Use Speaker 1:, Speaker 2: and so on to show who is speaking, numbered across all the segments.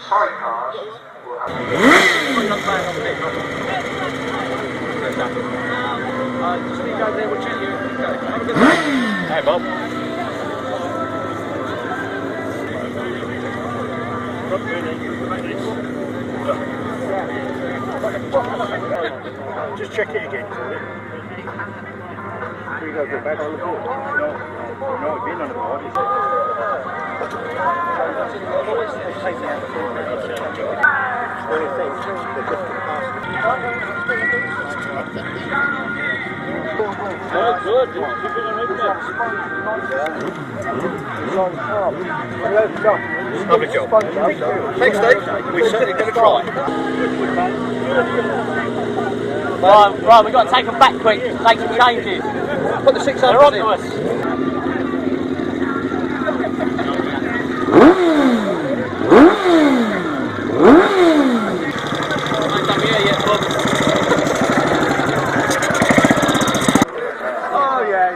Speaker 1: Sidecars will have
Speaker 2: just need to go there, we'll check you. Have a good day. Hey, Bob.
Speaker 3: Just check it again. You go back on the board. No, it's been on the board.
Speaker 2: Good. Keep it on Lovely job. Thanks, Dave. We're certainly going to try.
Speaker 4: Right, we've got to take them back quick, make some changes.
Speaker 2: Put the 600
Speaker 4: They're on
Speaker 2: in.
Speaker 4: to us.
Speaker 3: Oh yeah.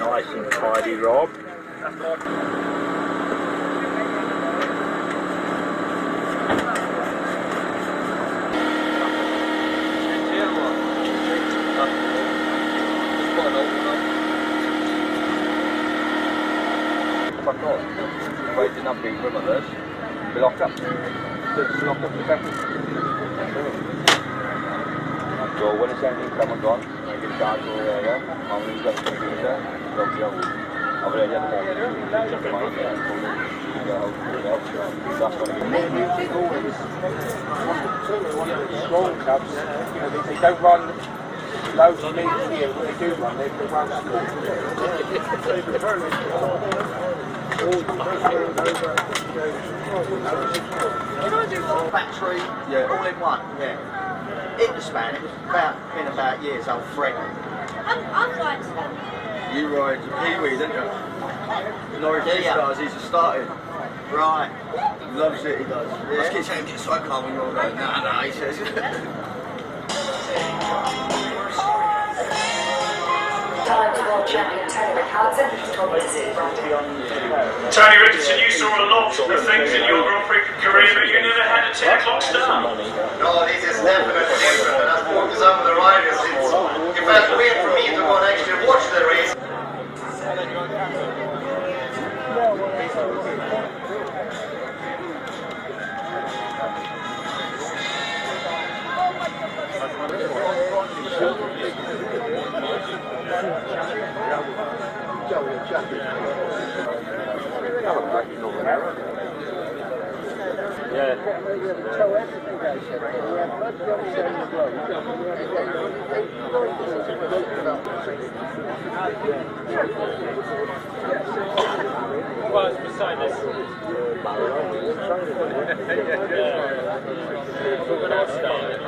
Speaker 3: Nice and tidy, Rob.
Speaker 2: Wait, the number room of this. Be locked up. Just locked up the second. So when it's empty, come and gone. I get charged over there. How many got the computer? Lock the other. Over there, the moment. Just the money. That's what
Speaker 3: Small clubs, they don't run loads of meters here. What they do run, they run
Speaker 5: Battery, all in one, In the span, it was been about years old Fred.
Speaker 6: I'm fine.
Speaker 2: You ride the Pee-wee, don't you? Norwich Sidecars, he's just started.
Speaker 5: Right.
Speaker 2: Loves it, he does.
Speaker 5: Yeah.
Speaker 2: Let's get him, get a sidecar when you're all going, nah, he says.
Speaker 7: Tony Richardson, you saw a lot of things in your Grand Prix career, but you never had a 10 o'clock start.
Speaker 8: No, this is definitely different, and I've talked to some of the riders. It's in fact weird for me to go and actually watch the race.
Speaker 7: Well, it's beside this. When I started,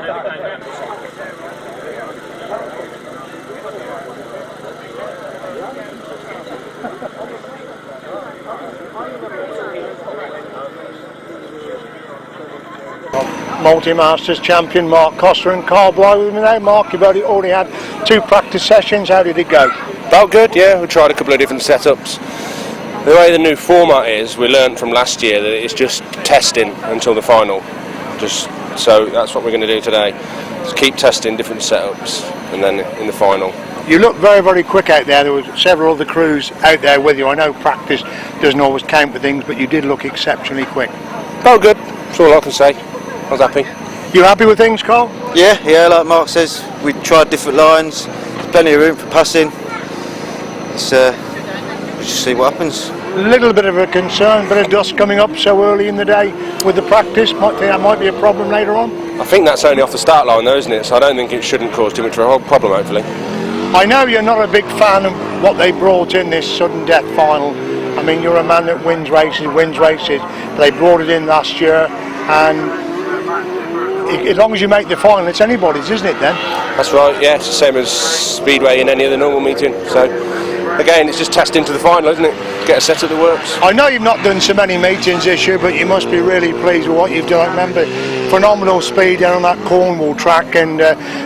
Speaker 3: Multi-Masters champion Mark Cossar and Carl Blyth with me now. Mark, you've already had 2 practice sessions. How did it go?
Speaker 9: Felt good, yeah. We tried a couple of different setups. The way the new format is, we learned from last year that it's just testing until the final. So that's what we're going to do today. Just keep testing different setups, and then in the final.
Speaker 3: You looked very, very quick out there. There was several other crews out there with you. I know practice doesn't always count for things, but you did look exceptionally quick.
Speaker 9: Felt good. That's all I can say. I was happy.
Speaker 3: You happy with things, Carl?
Speaker 10: Yeah, like Mark says, we tried different lines. There's plenty of room for passing. We'll just see what happens.
Speaker 3: Little bit of a concern, bit of dust coming up so early in the day with the practice. Might think that might be a problem later on.
Speaker 9: I think that's only off the start line though, isn't it? So I don't think it shouldn't cause too much of a problem, hopefully.
Speaker 3: I know you're not a big fan of what they brought in this sudden death final. I mean, you're a man that wins races. They brought it in last year, and as long as you make the final, it's anybody's, isn't it then?
Speaker 9: That's right, yeah, it's the same as Speedway in any other normal meeting. So, again, it's just testing to the final, isn't it? Get a setup that works.
Speaker 3: I know you've not done so many meetings this year, but you must be really pleased with what you've done. I remember phenomenal speed down on that Cornwall track, and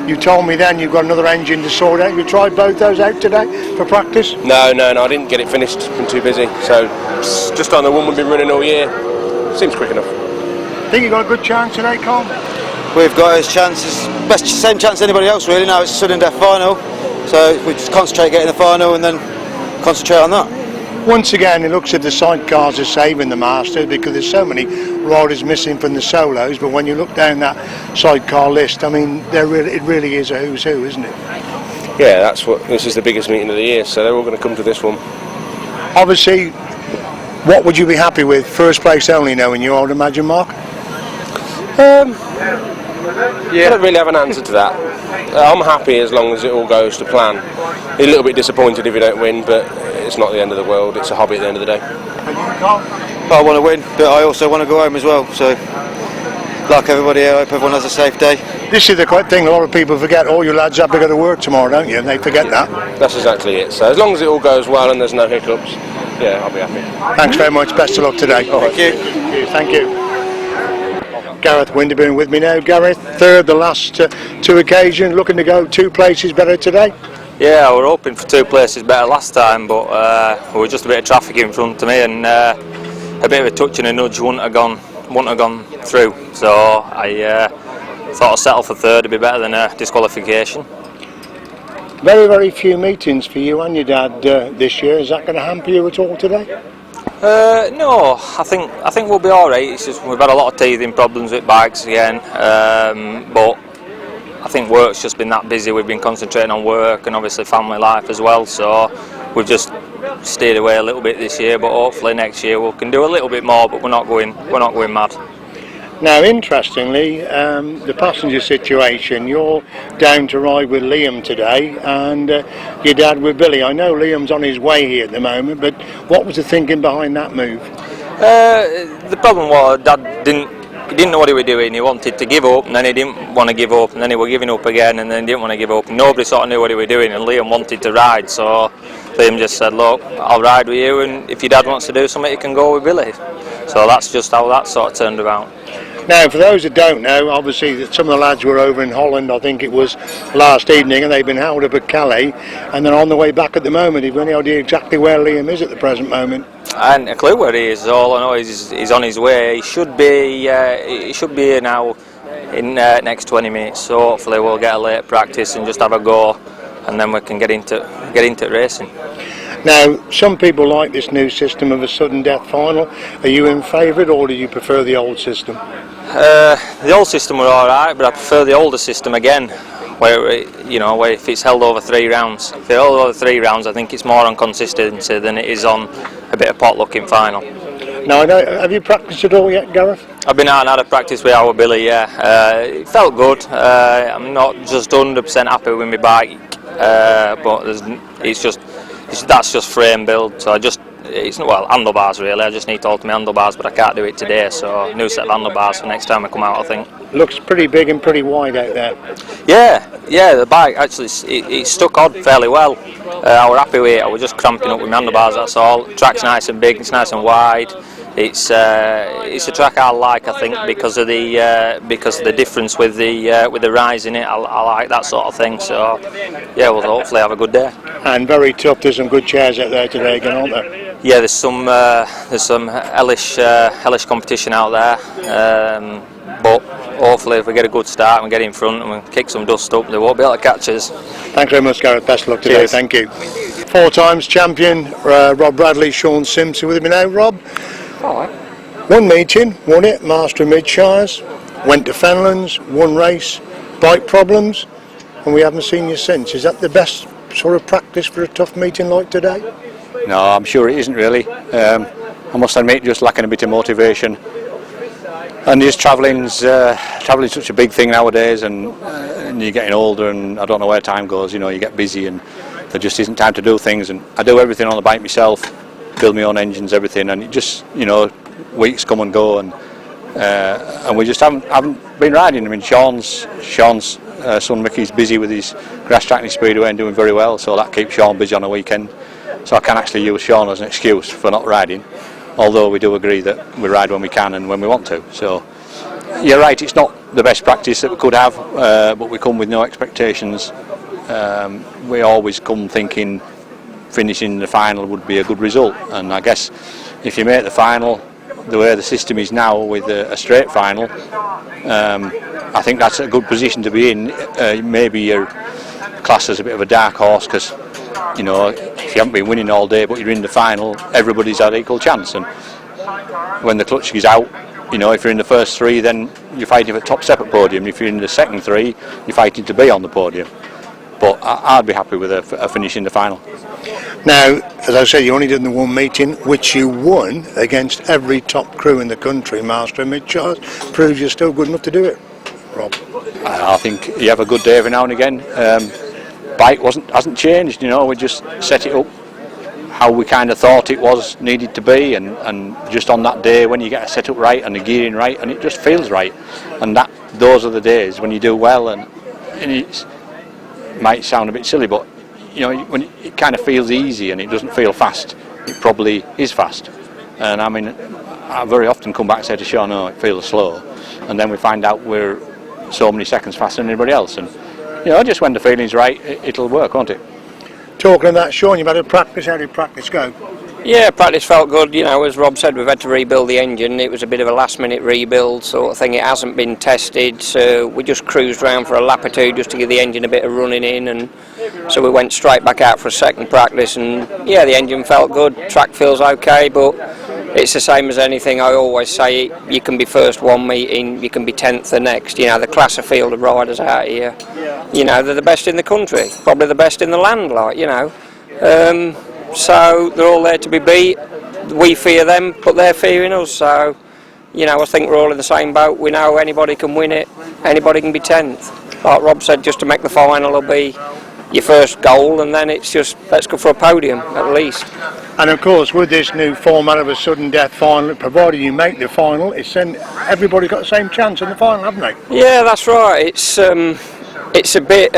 Speaker 3: you told me then you've got another engine to sort out. Have you tried both those out today for practice?
Speaker 9: No, I didn't get it finished. Been too busy. So, just on the one we've been running all year. Seems quick enough.
Speaker 3: Think you got a good chance today, Colm?
Speaker 10: We've got his chances, same chance as anybody else really. Now it's a sudden death final, so we just concentrate getting the final and then concentrate on that.
Speaker 3: Once again, it looks as if the sidecars are saving the Masters because there's so many riders missing from the solos. But when you look down that sidecar list, I mean, it really is a who's who, isn't it?
Speaker 9: Yeah, this is the biggest meeting of the year, so they're all going to come to this one.
Speaker 3: Obviously, what would you be happy with? First place only, knowing you, I would imagine, Mark.
Speaker 9: I don't really have an answer to that. I'm happy as long as it all goes to plan. A little bit disappointed if you don't win, but it's not the end of the world. It's a hobby at the end of the day.
Speaker 10: I want to win, but I also want to go home as well. So, like everybody here, I hope everyone has a safe day.
Speaker 3: This is the thing a lot of people forget. All you lads have to go to work tomorrow, don't you? And they forget that.
Speaker 9: That's exactly it. So as long as it all goes well and there's no hiccups, yeah, I'll be happy.
Speaker 3: Thanks very much. Best of luck today.
Speaker 10: Thank you.
Speaker 3: Thank you. Gareth Winterburn with me now. Gareth, third the last two occasions, looking to go two places better today?
Speaker 11: Yeah, we were hoping for two places better last time, but there was just a bit of traffic in front of me and a bit of a touch and a nudge wouldn't have gone through. So I thought I'd settle for third to be better than a disqualification.
Speaker 3: Very, very few meetings for you and your dad this year. Is that going to hamper you at all today?
Speaker 11: No, I think we'll be all right. It's just we've had a lot of teething problems with bikes again, but I think work's just been that busy. We've been concentrating on work and obviously family life as well. So we've just steered away a little bit this year, but hopefully next year we can do a little bit more. But we're not going mad.
Speaker 3: Now, interestingly, the passenger situation, you're down to ride with Liam today and your dad with Billy. I know Liam's on his way here at the moment, but what was the thinking behind that move?
Speaker 11: The problem was Dad didn't know what he was doing. He wanted to give up and then he didn't want to give up and then he was giving up again and then he didn't want to give up. Nobody sort of knew what he was doing and Liam wanted to ride, so Liam just said, look, I'll ride with you and if your dad wants to do something he can go with Billy. So that's just how that sort of turned around.
Speaker 3: Now, for those that don't know, obviously some of the lads were over in Holland, I think it was last evening, and they've been held up at Calais, and they're on the way back at the moment. Have you any idea exactly where Liam is at the present moment?
Speaker 11: I haven't a clue where he is. All I know is he's on his way. He should be here now in next 20 minutes. So hopefully we'll get a late practice and just have a go, and then we can get into racing.
Speaker 3: Now, some people like this new system of a sudden death final. Are you in favour, or do you prefer the old system?
Speaker 11: The old system were all right, but I prefer the older system again, where if it's held over 3 rounds. If it's held over 3 rounds, I think it's more on consistency than it is on a bit of pot-looking final.
Speaker 3: Now, have you practiced at all yet, Gareth?
Speaker 11: I've been out and had a practice with our Billy. Yeah, it felt good. I'm not just 100% happy with my bike, but that's just frame build. So it's handlebars really. I just need to alter my handlebars, but I can't do it today. So new set of handlebars for next time I come out, I think.
Speaker 3: Looks pretty big and pretty wide out there.
Speaker 11: Yeah. The bike actually it stuck on fairly well. I was happy with it. I was just cramping up with my handlebars. That's all. The track's nice and big. It's nice and wide. It's a track I like. I think because of the difference with the rise in it. I like that sort of thing. So yeah, we'll hopefully have a good day.
Speaker 3: And very tough. There's some good chairs out there today again, aren't there?
Speaker 11: Yeah, there's some hellish competition out there, but hopefully if we get a good start and we get in front and we kick some dust up, they won't be able to catch us.
Speaker 3: Thanks very much, Gareth. Best of luck today.
Speaker 11: Cheers.
Speaker 3: Thank you. 4 times champion Rob Bradley, Sean Simpson with me now. Rob, one meeting, won it, Master of Midshires, went to Fenlands, one race, bike problems, and we haven't seen you since. Is that the best sort of practice for a tough meeting like today?
Speaker 12: No, I'm sure it isn't really. I must admit, just lacking a bit of motivation. And just travelling's such a big thing nowadays, and you're getting older, and I don't know where time goes. You know, you get busy, and there just isn't time to do things. And I do everything on the bike myself, build my own engines, everything, and it just, you know, weeks come and go, and we just haven't been riding. I mean, Sean's son Mickey's busy with his Grasstrack Speedway and doing very well, so that keeps Sean busy on a weekend. So I can actually use Sean as an excuse for not riding, although we do agree that we ride when we can and when we want to. So you're right, it's not the best practice that we could have, but we come with no expectations. We always come thinking finishing the final would be a good result, and I guess if you make the final the way the system is now with a straight final, I think that's a good position to be in. Maybe you're classed as a bit of a dark horse, because you know, if you haven't been winning all day but you're in the final, everybody's had equal chance, and when the clutch is out, you know, if you're in the first three, then you're fighting for top step at podium. If you're in the second three, you're fighting to be on the podium. But I'd be happy with a finish in the final.
Speaker 3: Now, as I said, you only did the one meeting, which you won against every top crew in the country, Master and Mid-Charge. Proves you're still good enough to do it, Rob.
Speaker 12: I think you have a good day every now and again. Bike hasn't changed, you know. We just set it up how we kind of thought it was needed to be, and just on that day when you get a setup right and the gearing right, and it just feels right, and those are the days when you do well, and it might sound a bit silly, but you know, when it kind of feels easy and it doesn't feel fast, it probably is fast. And I mean, I very often come back and say to Sean, no, it feels slow, and then we find out we're so many seconds faster than anybody else, and you know, just when the feeling's right, it'll work, won't it?
Speaker 3: Talking of that, Sean, you've had a practice. How did practice go?
Speaker 13: Yeah, practice felt good. You know, as Rob said, we've had to rebuild the engine. It was a bit of a last-minute rebuild sort of thing. It hasn't been tested, so we just cruised around for a lap or two just to give the engine a bit of running in, and so we went straight back out for a second practice. And yeah, the engine felt good. Track feels okay, but it's the same as anything. I always say, you can be first one meeting, you can be 10th the next. You know, the class of field of riders out here, you know, they're the best in the country, probably the best in the land, like, you know. So they're all there to be beat. We fear them, but they're fearing us. So, you know, I think we're all in the same boat. We know anybody can win it, anybody can be 10th. Like Rob said, just to make the final will be your first goal, and then it's just, let's go for a podium at least.
Speaker 3: And of course, with this new format of a sudden death final, provided you make the final, everybody's got the same chance in the final, haven't they?
Speaker 13: Yeah, that's right. It's a bit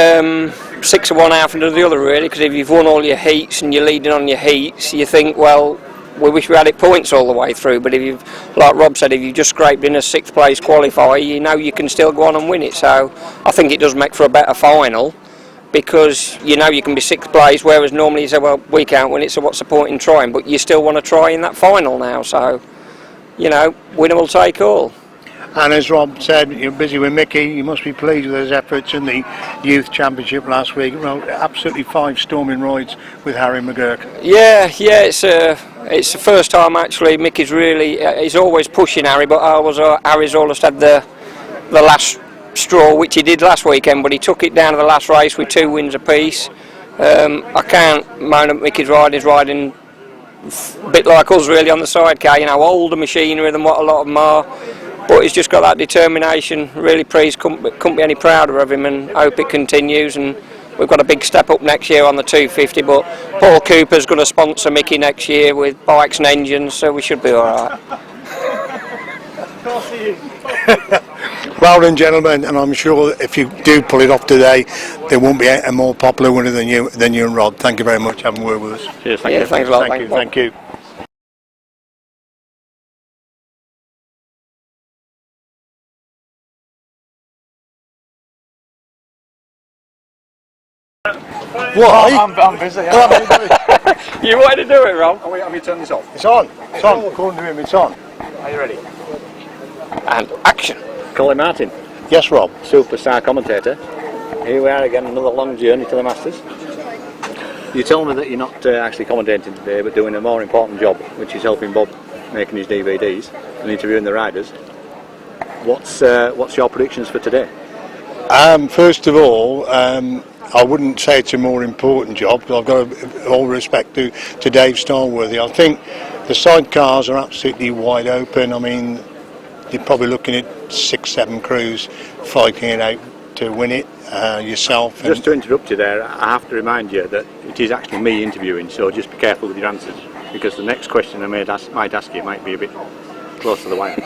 Speaker 13: 6 of one, half of the other, really, because if you've won all your heats and you're leading on your heats, you think, well, we wish we had it points all the way through. But if you've, like Rob said, if you've just scraped in a 6th place qualifier, you know you can still go on and win it. So I think it does make for a better final, because you know you can be 6th place, whereas normally you say, well, we can't win it, so what's the point in trying? But you still want to try in that final now, so, you know, winner will take all.
Speaker 3: And as Rob said, you're busy with Mickey. You must be pleased with his efforts in the Youth Championship last week. Well, absolutely 5 storming rides with Harry McGurk.
Speaker 13: Yeah, it's the first time actually. Mickey's really, he's always pushing Harry, but Harry's always had the last straw, which he did last weekend, but he took it down to the last race with 2 wins apiece. I can't moan at Mickey's riding. He's riding a bit like us really on the sidecar, you know, older machinery than what a lot of them are. But he's just got that determination. Really pleased, couldn't be any prouder of him, and hope it continues. And we've got a big step up next year on the 250. But Paul Cooper's going to sponsor Mickey next year with bikes and engines, so we should be all right.
Speaker 3: Well done, gentlemen, and I'm sure if you do pull it off today, there won't be a more popular winner than you and Rob. Thank you very much for having a word with us.
Speaker 12: Cheers, thank you.
Speaker 13: Thanks a lot.
Speaker 3: Thank you.
Speaker 12: What? I'm busy.
Speaker 13: You wanted to do it, Rob?
Speaker 12: Oh, wait, have you turned this off?
Speaker 3: It's on. It's on. According to him, it's on.
Speaker 12: Are you ready?
Speaker 13: And action.
Speaker 12: Colin Martin,
Speaker 3: Yes, Rob.
Speaker 12: superstar commentator. Here we are again, another long journey to the Masters. You told me that you're not actually commentating today, but doing a more important job, which is helping Bob making his DVDs and interviewing the riders. What's your predictions for today?
Speaker 3: First of all, I wouldn't say it's a more important job, because I've got all respect to Dave Starworthy. I think the sidecars are absolutely wide open. I mean, you're probably looking at 6-7 crews fighting it out to win it, yourself.
Speaker 12: Just to interrupt you there, I have to remind you that it is actually me interviewing, so just be careful with your answers, because the next question I might ask you might be a bit close to the wire.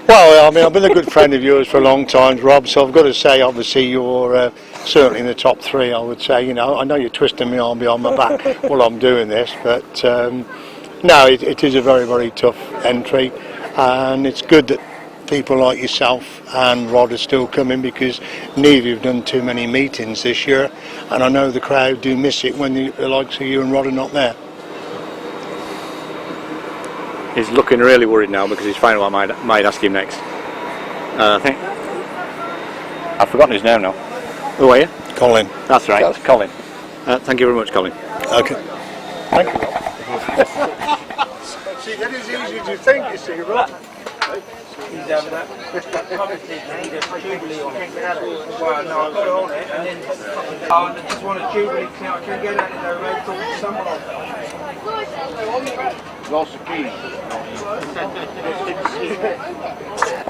Speaker 3: Well, I mean, I've been a good friend of yours for a long time, Rob, so I've got to say, obviously, you're certainly in the top 3, I would say. You know, I know you're twisting me arm behind my back while I'm doing this, but no, it is a very, very tough entry, and it's good that people like yourself and Rod are still coming, because neither of you have done too many meetings this year, and I know the crowd do miss it when the likes of you and Rod are not there.
Speaker 12: He's looking really worried now because he's finding what I might ask him next. I think I've forgotten his name now. Who are you?
Speaker 3: Colin.
Speaker 12: That's right, Colin. Thank you very much, Colin.
Speaker 3: Okay. Thank you. See, that is easy to think, you see, Rob.
Speaker 14: He's over there. Obviously, he need a Jubilee on it. Well, no, I've got it on it, and then I just want a Jubilee count. I can get out of there, right? Talking to someone.
Speaker 2: Lost the keys.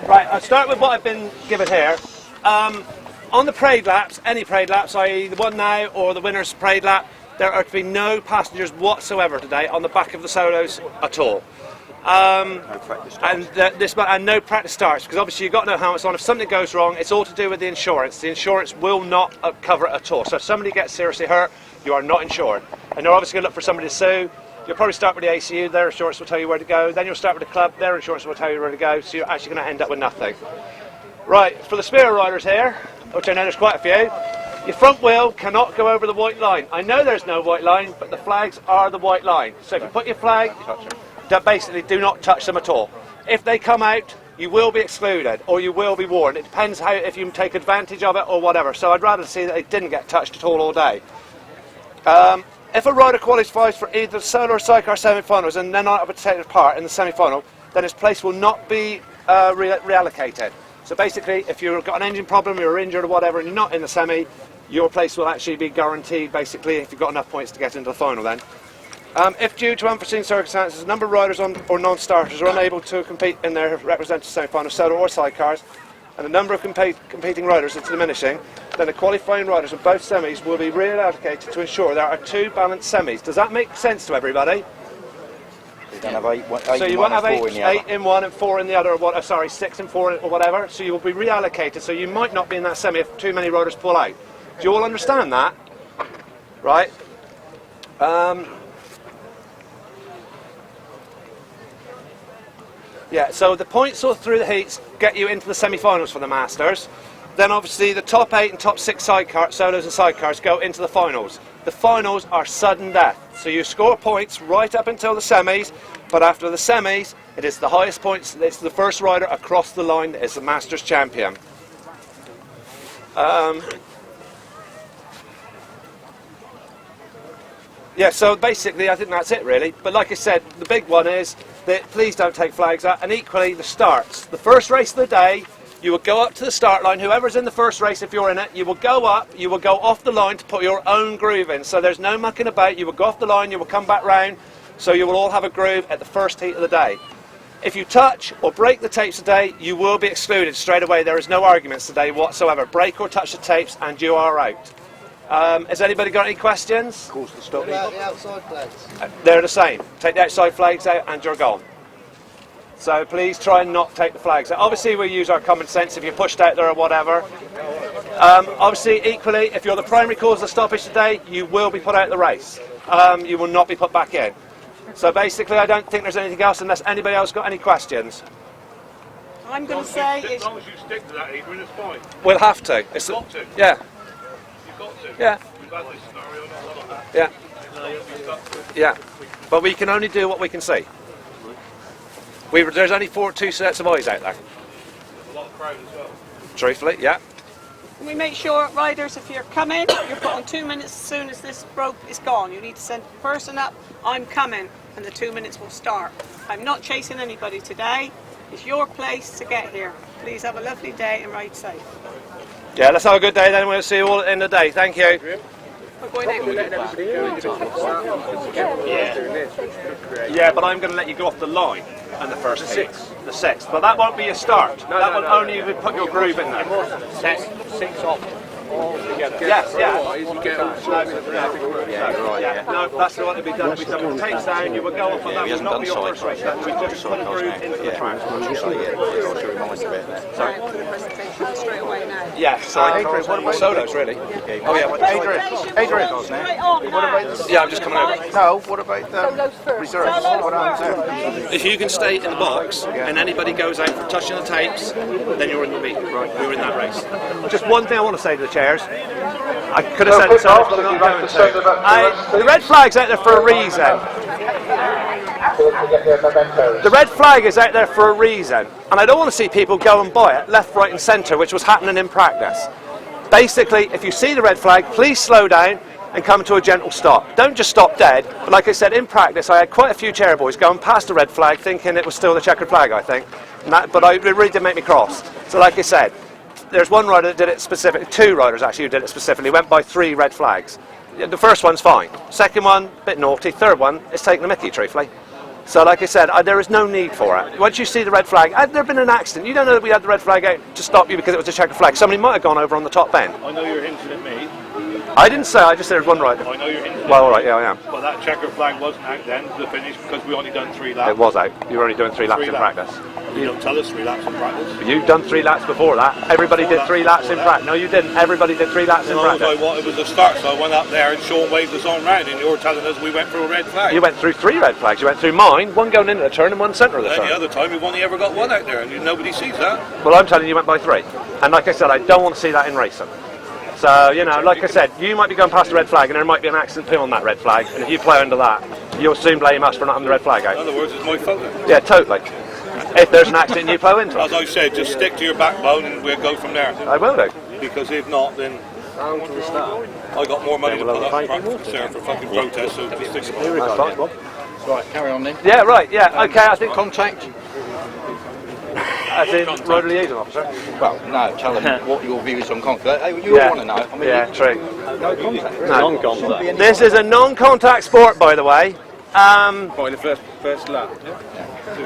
Speaker 4: Right, I'll start with what I've been given here. On the parade laps, any parade laps, i.e. the one now or the winner's parade lap, there are to be no passengers whatsoever today on the back of the solos at all. And no practice starts, because obviously you've got no helmets on. If something goes wrong, it's all to do with the insurance. The insurance will not cover it at all. So if somebody gets seriously hurt, you are not insured. And you're obviously going to look for somebody to sue. You'll probably start with the ACU, their insurance will tell you where to go. Then you'll start with the club, their insurance will tell you where to go. So you're actually going to end up with nothing. Right, for the spear riders here, which I know there's quite a few, your front wheel cannot go over the white line. I know there's no white line, but the flags are the white line. So if you put your flag, basically do not touch them at all. If they come out, you will be excluded or you will be warned. It depends how, if you take advantage of it or whatever. So I'd rather see that they didn't get touched at all day. If a rider qualifies for either the solo or sidecar semi-finals and then not able to take part in the semi-final, then his place will not be reallocated. So basically, if you've got an engine problem, you're injured or whatever, and you're not in the semi, your place will actually be guaranteed, basically, if you've got enough points to get into the final then. If due to unforeseen circumstances, a number of riders or non-starters are unable to compete in their representative semi-final, solo or sidecars, and the number of competing riders is diminishing, then the qualifying riders of both semis will be reallocated to ensure there are 2 balanced semis. Does that make sense to everybody?
Speaker 2: You don't have 8
Speaker 4: so you won't have 8 in one and 4 in the other, or 6 and 4 or whatever, so you will be reallocated, so you might not be in that semi if too many riders pull out. Do you all understand that? Right? Yeah, so the points all through the heats get you into the semi-finals for the Masters. Then obviously the top 8 and top 6 solos and sidecars go into the finals. The finals are sudden death. So you score points right up until the semis, but after the semis, it is the highest points, it's the first rider across the line that is the Masters champion. Yeah, so basically I think that's it really. But like I said, the big one is that please don't take flags out, and equally the starts. The first race of the day, you will go up to the start line, whoever's in the first race, if you're in it, you will go up, you will go off the line to put your own groove in. So there's no mucking about, you will go off the line, you will come back round, so you will all have a groove at the first heat of the day. If you touch or break the tapes today, you will be excluded straight away. There is no arguments today whatsoever. Break or touch the tapes and you are out. Has anybody got any questions?
Speaker 2: Of course, the stop.
Speaker 8: What about the outside flags?
Speaker 4: They're the same. Take the outside flags out and you're gone. So please try and not take the flags out. Obviously we use our common sense if you're pushed out there or whatever. Obviously equally, if you're the primary cause of stoppage today, you will be put out of the race. You will not be put back in. So basically I don't think there's anything else unless anybody else got any questions.
Speaker 15: I'm going to say
Speaker 7: as long as you stick to that, Adrian, it's fine.
Speaker 4: We'll have to.
Speaker 7: You've got to.
Speaker 4: Yeah.
Speaker 7: You've got to.
Speaker 4: Yeah.
Speaker 7: We've had this scenario not like that.
Speaker 4: Yeah.
Speaker 7: No, you'll be stuck to it.
Speaker 4: Yeah. But we can only do what we can see. There's only 2 sets of eyes out there.
Speaker 7: A lot of crowd as well.
Speaker 4: Truthfully, yeah.
Speaker 15: Can we make sure, riders, if you're coming, you're put on 2 minutes as soon as this rope is gone. You need to send the person up, I'm coming, and the 2 minutes will start. I'm not chasing anybody today. It's your place to get here. Please have a lovely day and ride safe.
Speaker 4: Yeah, let's have a good day then. We'll see you all at the end of the day. Thank you. Yeah, but I'm going to let you go off the line and the first the sixth. But that won't be a start. That will only put your groove in there. Six off. Yes, yeah. No, that's what it'll be done. It'll be done with tapes down. You will go off on that. Will not be your first race. That will just put a groove into the track. Sorry.
Speaker 15: Straight away now.
Speaker 4: Yeah, sorry. Adrian, what about solos, really? Oh, yeah, Adrian. Yeah, I'm just coming over.
Speaker 8: No, what about the reserves? What happens there?
Speaker 4: If you can stay in the box and anybody goes out for touching the tapes, then you're in the lead. You're in that race. Just one thing I want to say to the chairs. I could have said it so, but I'm not going to. The red flag's out there for a reason. The red flag is out there for a reason, and I don't want to see people go and buy it left, right and centre, which was happening in practice. Basically, if you see the red flag, please slow down and come to a gentle stop. Don't just stop dead. But like I said, in practice, I had quite a few chair boys going past the red flag thinking it was still the checkered flag, I think. But it really did make me cross. So like I said, there's one rider that did it specifically, two riders actually who did it specifically, went by 3 red flags. The first one's fine. Second one, bit naughty. Third one, it's taking the mickey, truthfully. So like I said, there is no need for it. Once you see the red flag, had there been an accident, you don't know that we had the red flag out to stop you because it was a checkered flag. Somebody might have gone over on the top bend.
Speaker 2: I know you're hinting at me.
Speaker 4: I didn't say, I just said there's one rider.
Speaker 2: I know you're hinting.
Speaker 4: Well, all right, yeah, I am.
Speaker 2: But that checker flag wasn't out then to the finish because we only done 3 laps.
Speaker 4: It was out. You were only doing 3 laps in practice.
Speaker 2: You don't tell us 3 laps in practice.
Speaker 4: You've done 3 laps before that. Everybody did 3 laps in practice. No, you didn't. Everybody did 3 laps in practice.
Speaker 2: It was a start, so I went up there and Sean waved us on round, and you're telling us we went through a red flag.
Speaker 4: You went through 3 red flags. You went through mine, one going into the turn and one centre of the turn.
Speaker 2: And the other time we've only ever got 1 out there, and nobody sees that.
Speaker 4: Well, I'm telling you, you went by 3. And like I said, I don't want to see that in racing. So, you know, like I said, you might be going past the red flag and there might be an accident pin on that red flag, and if you play under that, you'll soon blame us for not having the red flag out.
Speaker 2: In other words, it's my fault.
Speaker 4: Yeah, totally. If there's an accident, you plough into it.
Speaker 2: As I said, just stick to your backbone and we'll go from there.
Speaker 4: I will do.
Speaker 2: Because if not, then I got more money to put up there for fucking protest, so just stick to my backbone.
Speaker 16: Right, carry on then.
Speaker 4: Yeah, right, yeah, okay, I think...
Speaker 16: Contact?
Speaker 4: As in road liaison officer?
Speaker 16: Well, no, tell them what your view is on contact. You all want to know. I mean,
Speaker 4: yeah, true.
Speaker 16: No contact.
Speaker 4: No.
Speaker 16: Non-contact.
Speaker 4: This is a non-contact sport, by the way.
Speaker 2: By the first lap.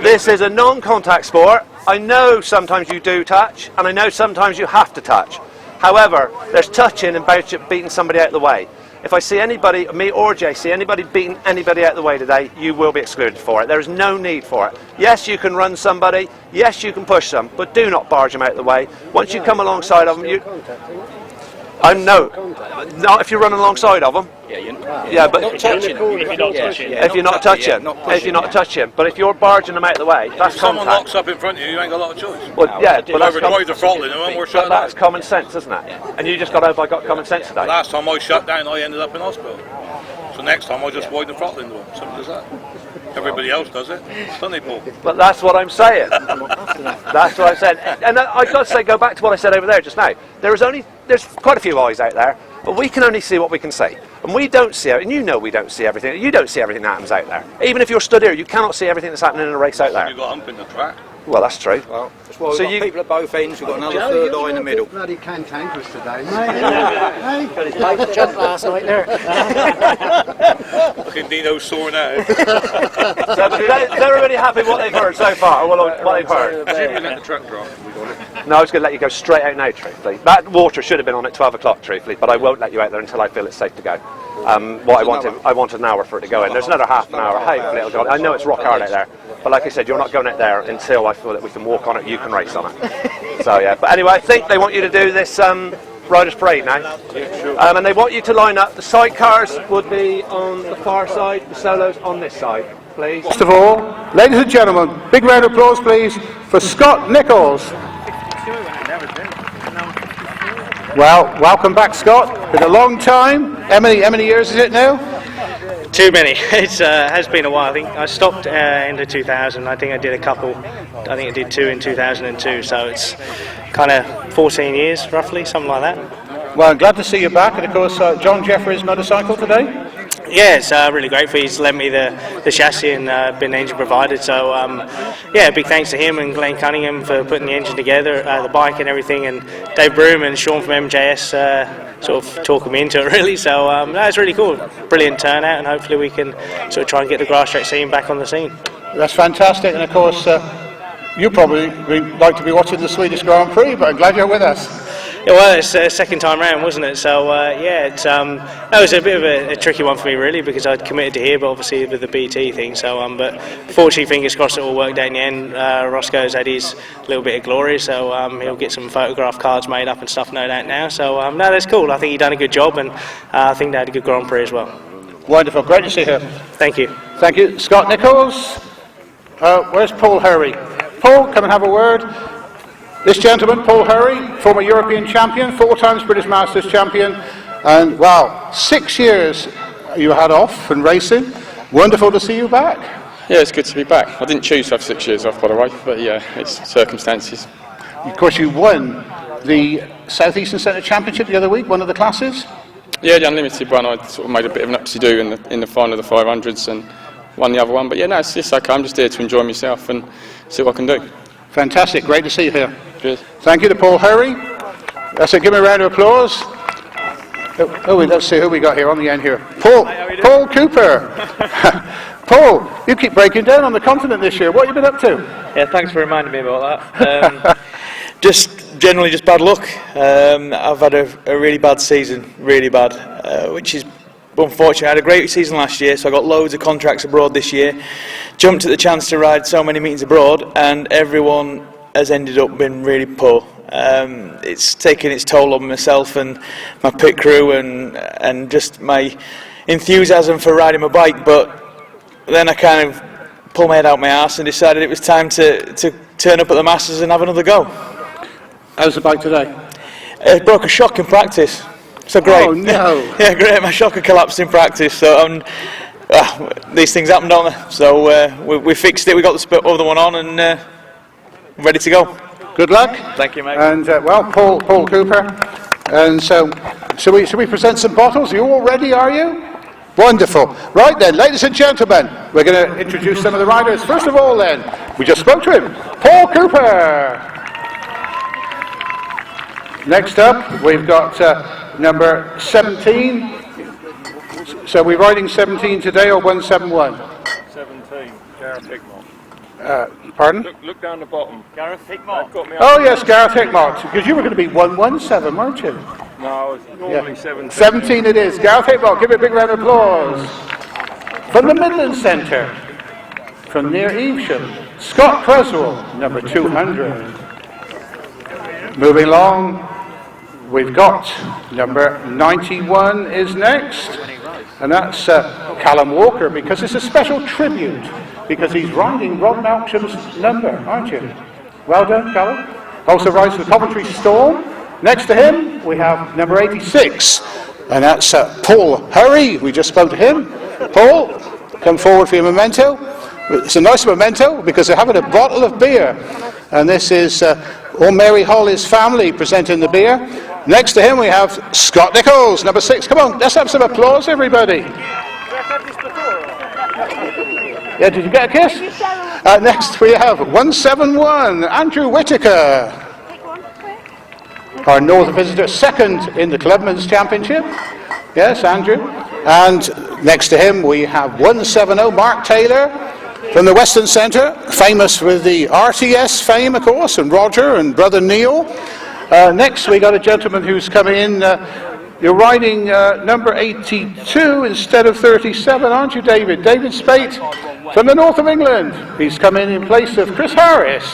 Speaker 4: This is a non-contact sport. I know sometimes you do touch, and I know sometimes you have to touch. However, there's touching and beating somebody out of the way. If I see anybody, me or Jay, see anybody beating anybody out of the way today, you will be excluded for it. There is no need for it. Yes, you can run somebody. Yes, you can push them, but do not barge them out of the way. Once you come alongside of them, not if you're running alongside of them.
Speaker 16: Yeah,
Speaker 4: but
Speaker 16: not touching.
Speaker 4: If you're not touching, but if you're barging them out of the way, that's
Speaker 2: if someone
Speaker 4: contact.
Speaker 2: locks up in front of you, you ain't got a lot of choice.
Speaker 4: Well, yeah, but that's
Speaker 2: drive the throttle in and we're shut down.
Speaker 4: That's common sense, isn't it? And you just got over. I got common sense today.
Speaker 2: Last time I shut down, I ended up in hospital. So next time I just widen the throttle into them. Simple as that. Everybody else does it, don't they, Paul?
Speaker 4: But that's what I'm saying. That's what I said. And I've got to say, go back to what I said over there just now. There's quite a few eyes out there, but we can only see what we can see. And we don't see it, and you know we don't see everything. You don't see everything that happens out there. Even if you're stood here, you cannot see everything that's happening in a race out there.
Speaker 2: You've got a hump in the track.
Speaker 4: Well, that's true.
Speaker 16: Well, that's why we've got people at both ends, we've got another third eye in the middle.
Speaker 17: Bloody cantankerous today, mate. Got his paper jump last night there.
Speaker 2: Fucking Dino's sore now.
Speaker 4: So they're really happy with what they've heard so far, or what they've heard.
Speaker 2: Presumably let the truck drop.
Speaker 4: No, I was going to let you go straight out now, truthfully. That water should have been on at 12 o'clock, truthfully, but I won't let you out there until I feel it's safe to go. I want an hour for it to go in. There's another half an hour. Hopefully it'll go. I know it's rock hard out there, but like I said, you're not going out there until I feel that we can walk on it, you can race on it. So yeah, but anyway, I think they want you to do this Riders Parade now. And they want you to line up. The sidecars would be on the far side, the solos on this side, please.
Speaker 3: First of all, ladies and gentlemen, big round of applause please for Scott Nichols. Well, welcome back, Scott. Been a long time. How many years is it now?
Speaker 18: Too many. It has been a while. I think I stopped in the 2000. I think I did a couple. I think I did 2 in 2002. So it's kind of 14 years, roughly, something like that.
Speaker 3: Well, I'm glad to see you back. And of course, John Jeffrey's motorcycle today.
Speaker 18: Yeah, it's really grateful. He's lent me the chassis and been engine provided. So yeah, big thanks to him and Glenn Cunningham for putting the engine together, the bike and everything, and Dave Broom and Sean from MJS sort of talking me into it really. So no, it's really cool. Brilliant turnout, and hopefully we can sort of try and get the Grasstrack scene back on the scene.
Speaker 19: That's fantastic, and of course you probably like to be watching the Swedish Grand Prix, but I'm glad you're with us.
Speaker 18: Yeah, well, it's the second time round, wasn't it? So yeah, it was a bit of a tricky one for me really, because I'd committed to here, but obviously with the BT thing. So but fortunately, fingers crossed, it all worked out in the end. Roscoe's had his little bit of glory, so he'll get some photograph cards made up and stuff, no doubt now. So no, that's cool. I think he done a good job, and I think they had a good Grand Prix as well.
Speaker 19: Wonderful, great to see you.
Speaker 18: Thank you.
Speaker 19: Thank you, Scott Nichols. Where's Paul Hurry? Paul, come and have a word. This gentleman, Paul Hurry, former European champion, 4 times British Masters champion, and wow, 6 years you had off from racing. Wonderful to see you back.
Speaker 20: Yeah, it's good to be back. I didn't choose to have 6 years off, by the way, but yeah, it's circumstances.
Speaker 19: Of course, you won the South Eastern Centre Championship the other week, one of the classes.
Speaker 20: Yeah, the unlimited one, I sort of made a bit of an up-to-do in the final of the 500s and won the other one. But yeah, no, it's okay. I'm just here to enjoy myself and see what I can do.
Speaker 19: Fantastic, great to see you here.
Speaker 20: Cheers.
Speaker 19: Thank you to Paul Hurry. So give me a round of applause. Let's see who we got here on the end here. Paul Cooper. Paul, you keep breaking down on the continent this year. What have you been up to?
Speaker 21: Yeah, thanks for reminding me about that. Generally just bad luck. I've had a really bad season, really bad, which is unfortunate. I had a great season last year, so I got loads of contracts abroad this year. Jumped at the chance to ride so many meetings abroad, and everyone has ended up being really poor. It's taken its toll on myself and my pit crew and just my enthusiasm for riding my bike. But then I kind of pulled my head out my arse and decided it was time to turn up at the Masters and have another go.
Speaker 19: How's the bike today?
Speaker 21: It broke a shock in practice. So great.
Speaker 19: Oh no!
Speaker 21: Yeah, great. My shocker collapsed in practice. So these things happen, don't they? So we fixed it. We got the other one on and ready to go.
Speaker 19: Good luck.
Speaker 21: Thank you, mate.
Speaker 19: And well, Paul Cooper. And so, should we present some bottles? Are you all ready? Are you? Wonderful. Right then, ladies and gentlemen, we're going to introduce some of the riders. First of all, then, we just spoke to him, Paul Cooper. Next up, we've got number 17. So we're riding 17 today or 171?
Speaker 2: 17, Gareth Hickmott.
Speaker 19: Pardon?
Speaker 2: Look down the bottom. Gareth Hickmott.
Speaker 19: Oh yes, Gareth Hickmott, because you were going to be 117, weren't you?
Speaker 2: No, it's normally 17.
Speaker 19: 17 it is. Gareth Hickmott, give it a big round of applause. From the Midland Centre, from near Evesham, Scott Creswell, number 200. Moving along, we've got number 91 is next, and that's Callum Walker, because it's a special tribute, because he's riding Rob Malcolm's number, aren't you? Well done, Callum. Also rides the Coventry Storm. Next to him, we have number 86, and that's Paul Hurry. We just spoke to him. Paul, come forward for your memento. It's a nice memento because they're having a bottle of beer, and this is all Mary Holly's family presenting the beer. Next to him we have Scott Nichols, number 6. Come on, let's have some applause, everybody. Yeah, did you get a kiss? Next we have 171, Andrew Whittaker. Our Northern visitor, second in the Clubman's Championship. Yes, Andrew. And next to him we have 170, Mark Taylor from the Western Centre, famous with the RTS fame, of course, and Roger and brother Neil. Next we got a gentleman who's coming in. You're riding number 82 instead of 37, aren't you, David? David Spate from the north of England. He's coming in place of Chris Harris.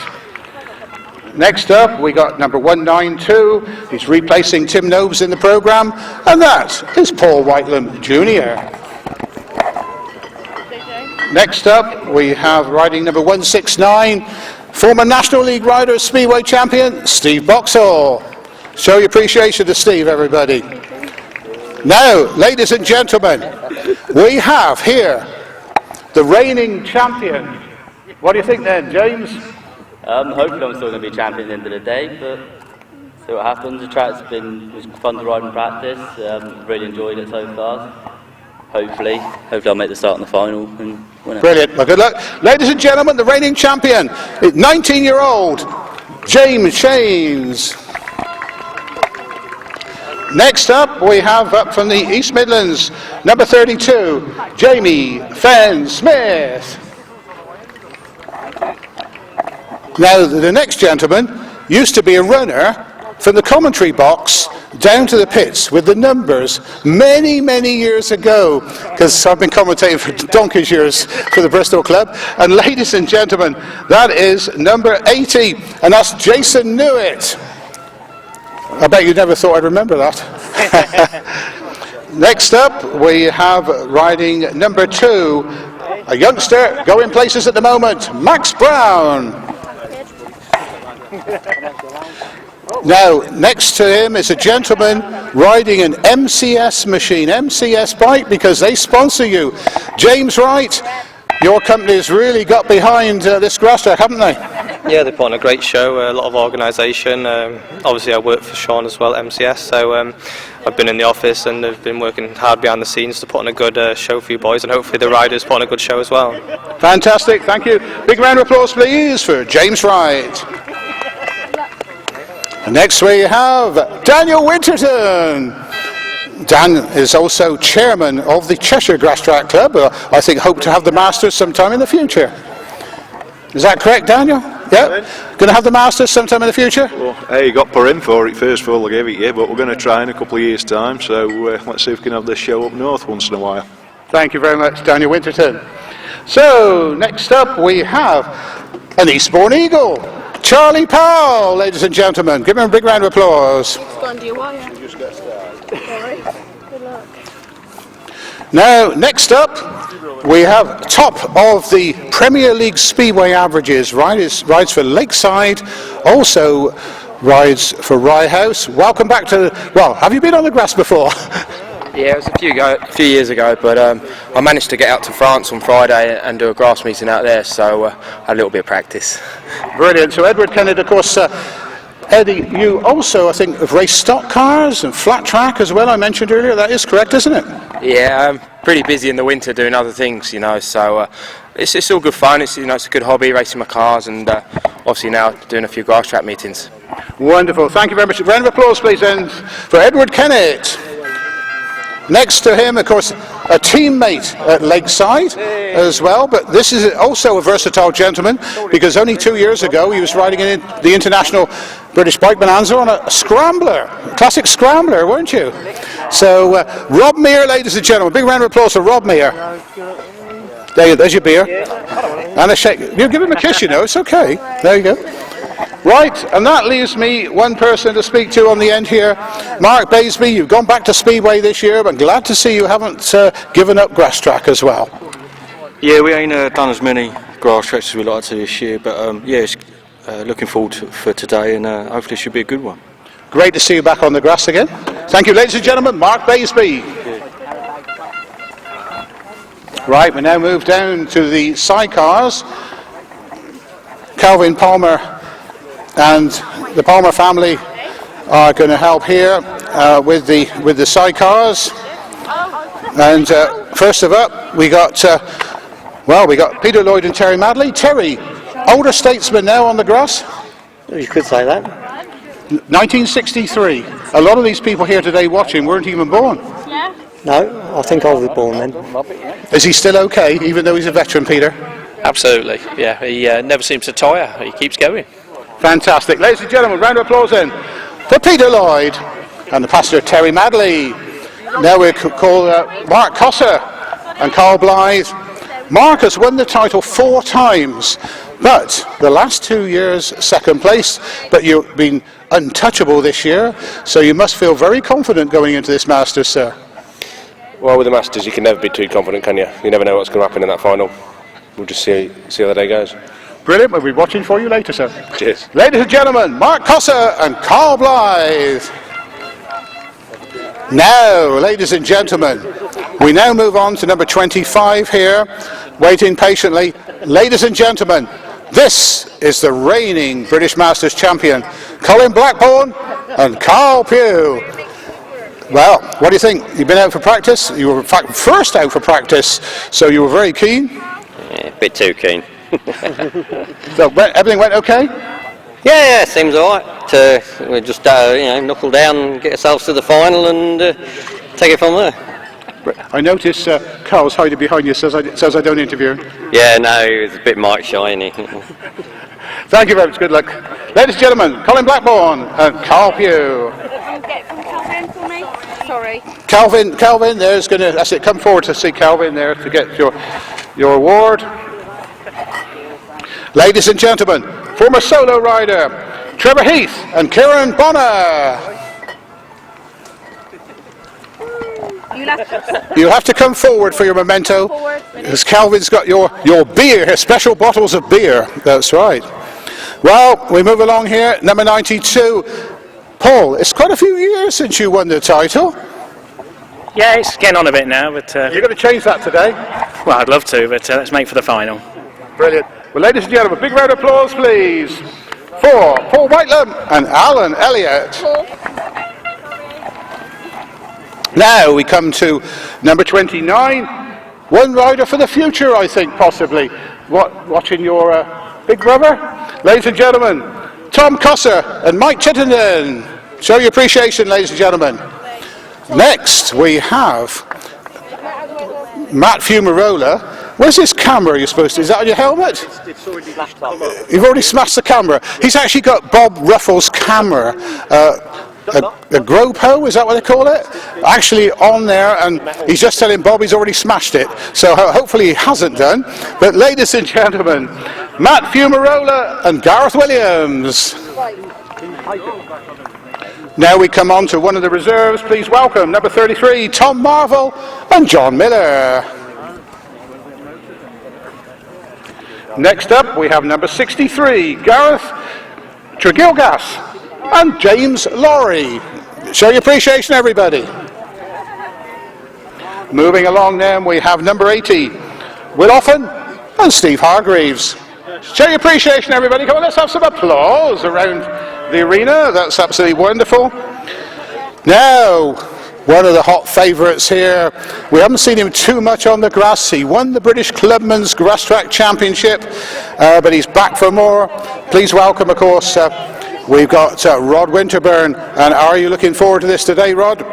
Speaker 19: Next up, we got number 192. He's replacing Tim Nobes in the programme, and that is Paul Whitelam Jr. Next up, we have riding number 169, former National League rider, Speedway champion, Steve Boxall. Show your appreciation to Steve, everybody. Now, ladies and gentlemen, we have here the reigning champion. What do you think then, James?
Speaker 22: Hopefully I'm still going to be champion at the end of the day, but see what happens. The track's been fun to ride in practice, really enjoyed it so far. hopefully I'll make the start in the final and win it.
Speaker 19: Brilliant. Well, good luck. Ladies and gentlemen, the reigning champion, 19-year-old James Shanes. Next up, we have up from the East Midlands, number 32, Jamie Fenn Smith. Now, the next gentleman used to be a runner from the commentary box down to the pits with the numbers many, many years ago, because I've been commentating for donkey's years for the Bristol club. And ladies and gentlemen, that is number 80, and that's Jason Newitt. I bet you never thought I'd remember that. Next up, we have riding number 2, a youngster going places at the moment, Max Brown. Now, next to him is a gentleman riding an MCS machine, MCS bike, because they sponsor you. James Wright, your company has really got behind this Grasstrack, haven't they?
Speaker 1: Yeah, they put on a great show, a lot of organisation. Obviously I work for Sean as well at MCS, so I've been in the office and they've been working hard behind the scenes to put on a good show for you boys, and hopefully the riders put on a good show as well.
Speaker 19: Fantastic, thank you. Big round of applause please for James Wright. Next we have Daniel Winterton. Dan is also chairman of the Cheshire Grasstrack Club. I think hope to have the Masters sometime in the future. Is that correct, Daniel? Yeah? Going to have the Masters sometime in the future?
Speaker 6: Well, hey, you got put in for it first of all, I gave it you, but we're going to try in a couple of years' time, so let's see if we can have this show up north once in a while.
Speaker 19: Thank you very much, Daniel Winterton. So, next up we have an Eastbourne Eagle, Charlie Powell, ladies and gentlemen. Give him a big round of applause. Now, next up, we have top of the Premier League Speedway averages, rides for Lakeside, also rides for Rye House. Welcome back to, well, have you been on the grass before?
Speaker 23: Yeah, it was a few years ago, but I managed to get out to France on Friday and do a grass meeting out there, so I had a little bit of practice.
Speaker 19: Brilliant. So Edward Kennedy, of course, Eddie, you also, I think, have raced stock cars and flat track as well, I mentioned earlier. That is correct, isn't it?
Speaker 23: Yeah, I'm pretty busy in the winter doing other things, you know, so it's all good fun. It's, you know, it's a good hobby, racing my cars, and obviously now doing a few grass track meetings.
Speaker 19: Wonderful. Thank you very much. A round of applause, please, then, for Edward Kennett. Next to him, of course, a teammate at Lakeside as well, but this is also a versatile gentleman, because only 2 years ago he was riding in the International British Bike Bonanza on a scrambler, a classic scrambler, weren't you? So, Rob Meir, ladies and gentlemen, big round of applause for Rob Meir. There's your beer. And a shake. You give him a kiss, you know, it's okay. There you go. Right, and that leaves me one person to speak to on the end here. Mark Baisby, you've gone back to Speedway this year, but glad to see you haven't given up Grasstrack as well.
Speaker 24: Yeah, we ain't done as many grass tracks as we like to this year, but yeah, it's, looking forward for today, and hopefully it should be a good one.
Speaker 19: Great to see you back on the grass again. Thank you, ladies and gentlemen, Mark Baisby. Right, we now move down to the sidecars. Calvin Palmer and the Palmer family are going to help here with the sidecars. And first of all, we got Peter Lloyd and Terry Madley. Terry, older statesman now on the grass.
Speaker 25: You could say that.
Speaker 19: 1963. A lot of these people here today watching weren't even born.
Speaker 25: No, I think I was born then.
Speaker 19: Is he still okay, even though he's a veteran, Peter?
Speaker 26: Absolutely, yeah. He never seems to tire. He keeps going.
Speaker 19: Fantastic. Ladies and gentlemen, round of applause then for Peter Lloyd and the passenger Terry Madley. Now we call Mark Cossar and Carl Blyth. Mark has won the title 4 times, but the last 2 years second place, but you've been untouchable this year, so you must feel very confident going into this Masters, sir.
Speaker 9: Well, with the Masters you can never be too confident, can you? You never know what's going to happen in that final. We'll just see how the day goes.
Speaker 19: Brilliant, we'll be watching for you later, sir.
Speaker 9: Cheers.
Speaker 19: Ladies and gentlemen, Mark Cossar and Carl Blyth. Now, ladies and gentlemen, we now move on to number 25 here, waiting patiently. Ladies and gentlemen, this is the reigning British Masters champion, Colin Blackburn and Carl Pugh. Well, what do you think? You've been out for practice? You were in fact first out for practice, so you were very keen?
Speaker 5: Yeah, a bit too keen.
Speaker 19: So everything went okay?
Speaker 5: Yeah, seems alright. We'll just knuckle down and get ourselves to the final and take it from there.
Speaker 19: I notice Carl's hiding behind you, says I don't interview.
Speaker 5: Yeah, no, it's a bit Mike shiny.
Speaker 19: Thank you very much, good luck. Ladies and gentlemen, Colin Blackburn and Carl Pugh.
Speaker 10: Sorry.
Speaker 19: Calvin, there's going to, that's it, come forward to see Calvin there to get your award. Ladies and gentlemen, former solo rider, Trevor Heath and Kieran Bonner. You'll have to come forward for your memento, as Calvin's got your beer, special bottles of beer. That's right. Well, we move along here, number 92. Paul, it's quite a few years since you won the title.
Speaker 18: Yeah, it's getting on a bit now, but...
Speaker 19: You're going to change that today?
Speaker 18: Well, I'd love to, but let's make for the final.
Speaker 19: Brilliant. Well, ladies and gentlemen, big round of applause, please, for Paul Whitelam and Alan Elliott. Now we come to number 29. One rider for the future, I think, possibly. Watching your big brother? Ladies and gentlemen, Tom Cossar and Mike Chittenden. Show your appreciation, ladies and gentlemen. Next, we have Matt Fumarola. Where's this camera you're supposed to? Is that on your helmet? You've already smashed the camera. He's actually got Bob Ruffles' camera. A GoPro, is that what they call it? Actually on there, and he's just telling Bob he's already smashed it. So hopefully he hasn't done. But ladies and gentlemen, Matt Fumarola and Gareth Williams. Now we come on to one of the reserves. Please welcome number 33, Tom Marvel and John Miller. Next up we have number 63, Gareth Tregilgas and James Laurie. Show your appreciation, everybody. Moving along then, we have number 80, Will Offen and Steve Hargreaves. Show your appreciation, everybody. Come on, let's have some applause around the arena. That's absolutely wonderful. Now, one of the hot favourites here. We haven't seen him too much on the grass. He won the British Clubman's Grasstrack Championship, but he's back for more. Please welcome, of course, we've got Rod Winterburn. And are you looking forward to this today, Rod?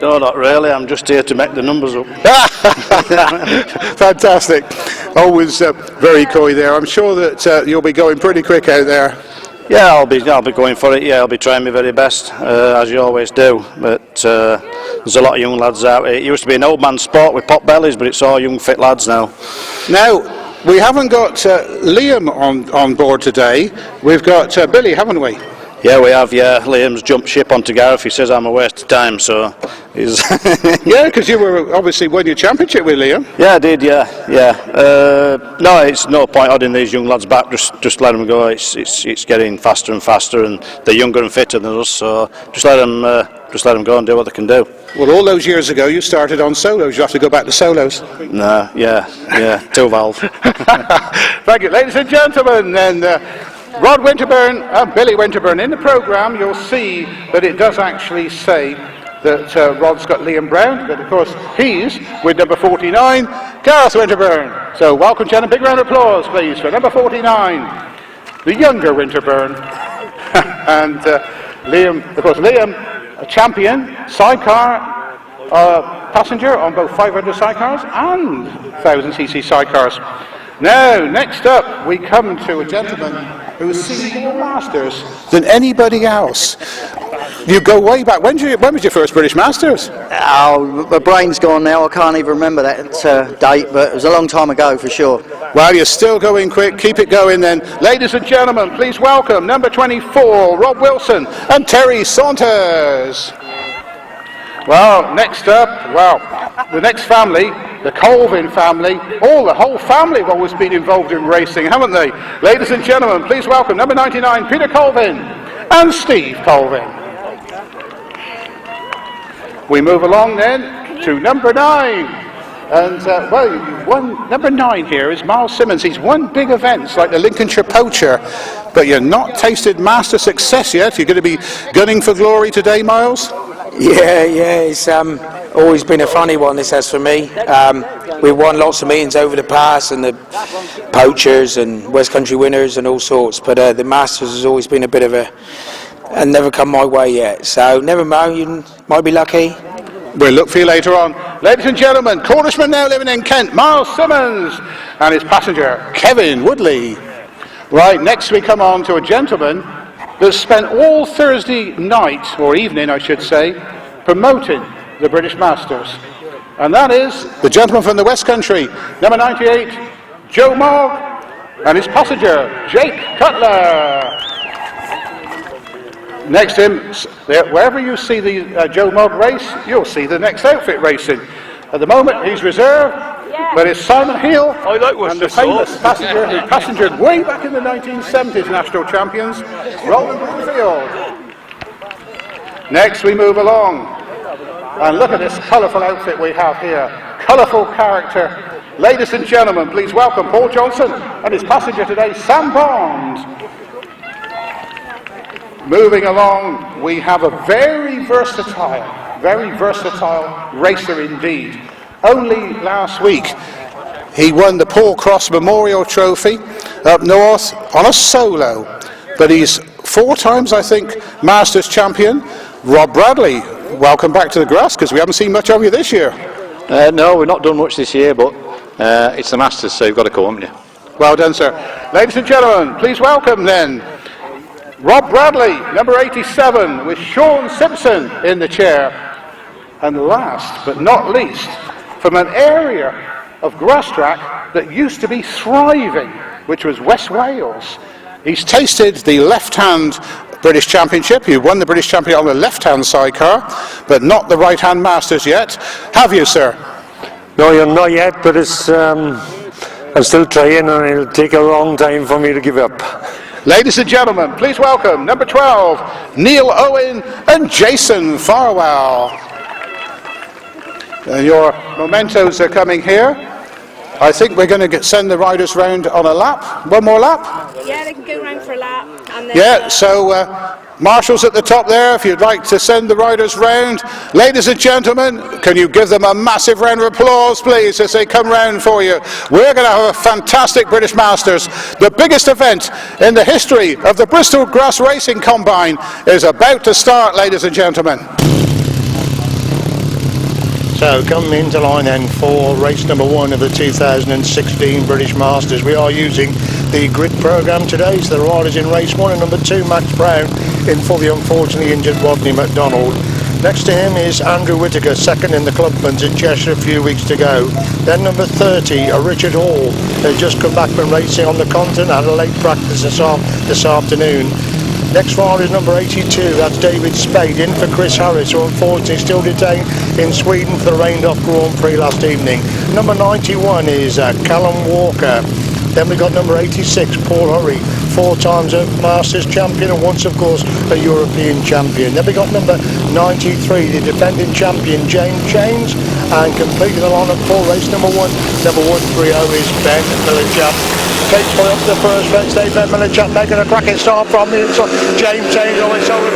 Speaker 11: No, not really. I'm just here to make the numbers up.
Speaker 19: Fantastic. Always very coy there. I'm sure that you'll be going pretty quick out there.
Speaker 11: Yeah, I'll be going for it. Yeah, I'll be trying my very best, as you always do. But there's a lot of young lads out here. It used to be an old man's sport with pot bellies, but it's all young fit lads now.
Speaker 19: Now, we haven't got Liam on board today. We've got Billy, haven't we?
Speaker 11: Yeah, we have. Yeah, Liam's jumped ship onto Gareth. He says I'm a waste of time, so he's.
Speaker 19: Yeah, because you were obviously won your championship with Liam.
Speaker 11: Yeah, I did. Yeah. No, it's no point holding these young lads back. Just let them go. It's getting faster and faster, and they're younger and fitter than us. So just let them go and do what they can do.
Speaker 19: Well, all those years ago, you started on solos. You have to go back to solos.
Speaker 11: No, yeah, two valve.
Speaker 19: Thank you, ladies and gentlemen. And Rod Winterburn and Billy Winterburn. In the programme, you'll see that it does actually say that Rod's got Liam Brown, but of course he's with number 49, Gareth Winterburn. So welcome, gentlemen. Big round of applause, please, for number 49, the younger Winterburn. And Liam, of course, Liam, a champion, sidecar passenger on both 500 sidecars and 1000cc sidecars. Now, next up, we come to a gentleman who has seen more Masters than anybody else. You go way back. When was your first British Masters?
Speaker 12: Oh, my brain's gone now. I can't even remember that date, but it was a long time ago for sure.
Speaker 19: Well, you're still going quick. Keep it going then. Ladies and gentlemen, please welcome number 24, Rob Wilson and Terry Saunders. Well, next up, the next family, the Colvin family, the whole family have always been involved in racing, haven't they? Ladies and gentlemen, please welcome number 99, Peter Colvin and Steve Colvin. We move along then to number 9. And, number 9 here is Miles Simmons. He's won big events like the Lincolnshire Poacher, but you're not tasted master success yet. You're going to be gunning for glory today, Miles?
Speaker 7: Yeah, it's always been a funny one, this has for me. We've won lots of meetings over the past, and the poachers and West Country winners and all sorts, but the Masters has always been a bit of and never come my way yet. So never mind, you might be lucky.
Speaker 19: We'll look for you later on. Ladies and gentlemen, Cornishman now living in Kent, Miles Simmons, and his passenger, Kevin Woodley. Right, next we come on to a gentleman that spent all Thursday night, or evening I should say, promoting the British Masters. And that is the gentleman from the West Country, number 98, Joe Mogg, and his passenger, Jake Cutler. Next to him, wherever you see the Joe Mogg race, you'll see the next outfit racing. At the moment, he's reserved, but it's Simon Hill, and the famous passenger who passengered way back in the 1970s national champions, Roland Broomfield. Next, we move along, and look at this colourful outfit we have here. Colourful character. Ladies and gentlemen, please welcome Paul Johnson and his passenger today, Sam Bond. Moving along, we have a very versatile racer indeed. Only last week, he won the Paul Cross Memorial Trophy up north on a solo. But he's 4 times, I think, Masters champion. Rob Bradley, welcome back to the grass, because we haven't seen much of you this year.
Speaker 24: No, we've not done much this year, but it's the Masters, so you've got to come, haven't you?
Speaker 19: Well done, sir. Ladies and gentlemen, please welcome then Rob Bradley, number 87, with Sean Simpson in the chair. And last but not least, from an area of Grasstrack that used to be thriving, which was West Wales. He's tasted the left-hand British Championship. He won the British Championship on the left-hand sidecar, but not the right-hand Masters yet. Have you, sir?
Speaker 8: No, you're not yet, but it's, I'm still trying, and it'll take a long time for me to give up.
Speaker 19: Ladies and gentlemen, please welcome number 12, Neil Owen and Jason Farwell. Your mementos are coming here. I think we're going to send the riders round on a lap. One more lap?
Speaker 10: Yeah, they can go round for a lap. And then,
Speaker 19: yeah, so Marshall's at the top there if you'd like to send the riders round. Ladies and gentlemen, can you give them a massive round of applause, please, as they come round for you. We're going to have a fantastic British Masters. The biggest event in the history of the Bristol Grass Racing Combine is about to start, ladies and gentlemen.
Speaker 3: So coming into line then for race number 1 of the 2016 British Masters. We are using the grid programme today, so the riders in race 1 and number 2, Max Brown, in for the unfortunately injured Rodney MacDonald. Next to him is Andrew Whittaker, second in the clubman's in Cheshire a few weeks to go. Then number 30, Richard Hall, who just come back from racing on the continent, had a late practice this afternoon. Next rider is number 82, that's David Spade, in for Chris Harris, who unfortunately still detained in Sweden for the rained-off Grand Prix last evening. Number 91 is Callum Walker. Then we got number 86, Paul Hurry, 4 times a Masters champion and once, of course, a European champion. Then we got number 93, the defending champion, James Chains, and completing the lineup for race number 1, number 130 is Ben Millichap. Takes point up to the first race, Ben Millichap making a cracking start from the inside. James Chains always so with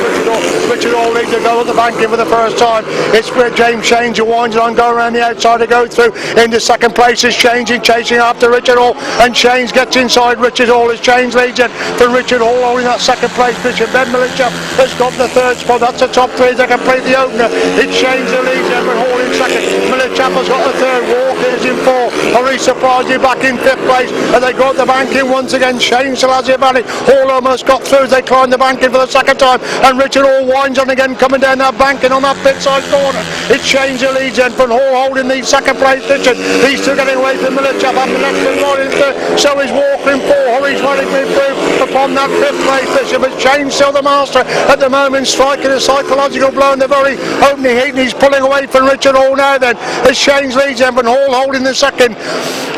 Speaker 3: Richard Hall leads to go at the banking for the first time. It's with James Chains who winds on, go around the outside to go through. Into second place is chasing after Richard Hall, and Chains gets inside Richard Hall as Chains leads it for Richard Hall holding that second place position. Ben Millichap has got the third spot. That's the top 3 that complete the opener. It's Chains that leads it, but Hall in second. Millichap has got the third. Walker is in 4. Hurry surprisingly back in 5th place, and they got the banking once again. Chains still has it about it. Hall almost got through as they climb the banking for the second time, and Richard Hall winds on again coming down that banking on that pit side corner. It's Chains that leads in from Hall holding the second place position. He's still getting away from Millichap up the next one right in 3rd. So is Walker in 4. Hurry's running to improve upon that 5th place position, but Chains still the master at the moment, striking a psychological blow in the very opening heat, and he's pulling away from Richard Hall now then as Chains leads in, but Hall Hall holding the second.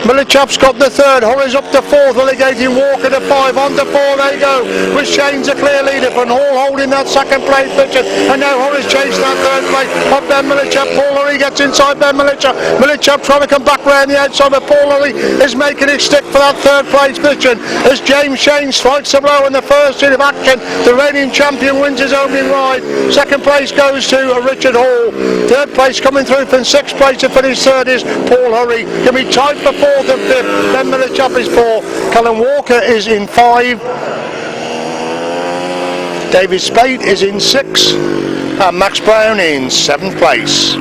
Speaker 3: Millichap's got the third. Hurry's up to fourth. Relegating Walker to 5. On to 4 they go. With Shane's a clear leader. From Hall holding that second place position. And now Hurry's chasing that third place. Up Ben Millichap. Paul Hurry gets inside Ben Millichap. Millichap trying to come back round the outside, but Paul Hurry is making it stick for that third place position as James Shane strikes a blow in the first hit of action. The reigning champion wins his opening ride. Second place goes to Richard Hall. Third place coming through from sixth place to finish third is Paul Hurry. Can be tied for fourth and fifth. Ben Millichap is 4. Callum Walker is in 5. David Spade is in 6. And Max Brown in 7th place.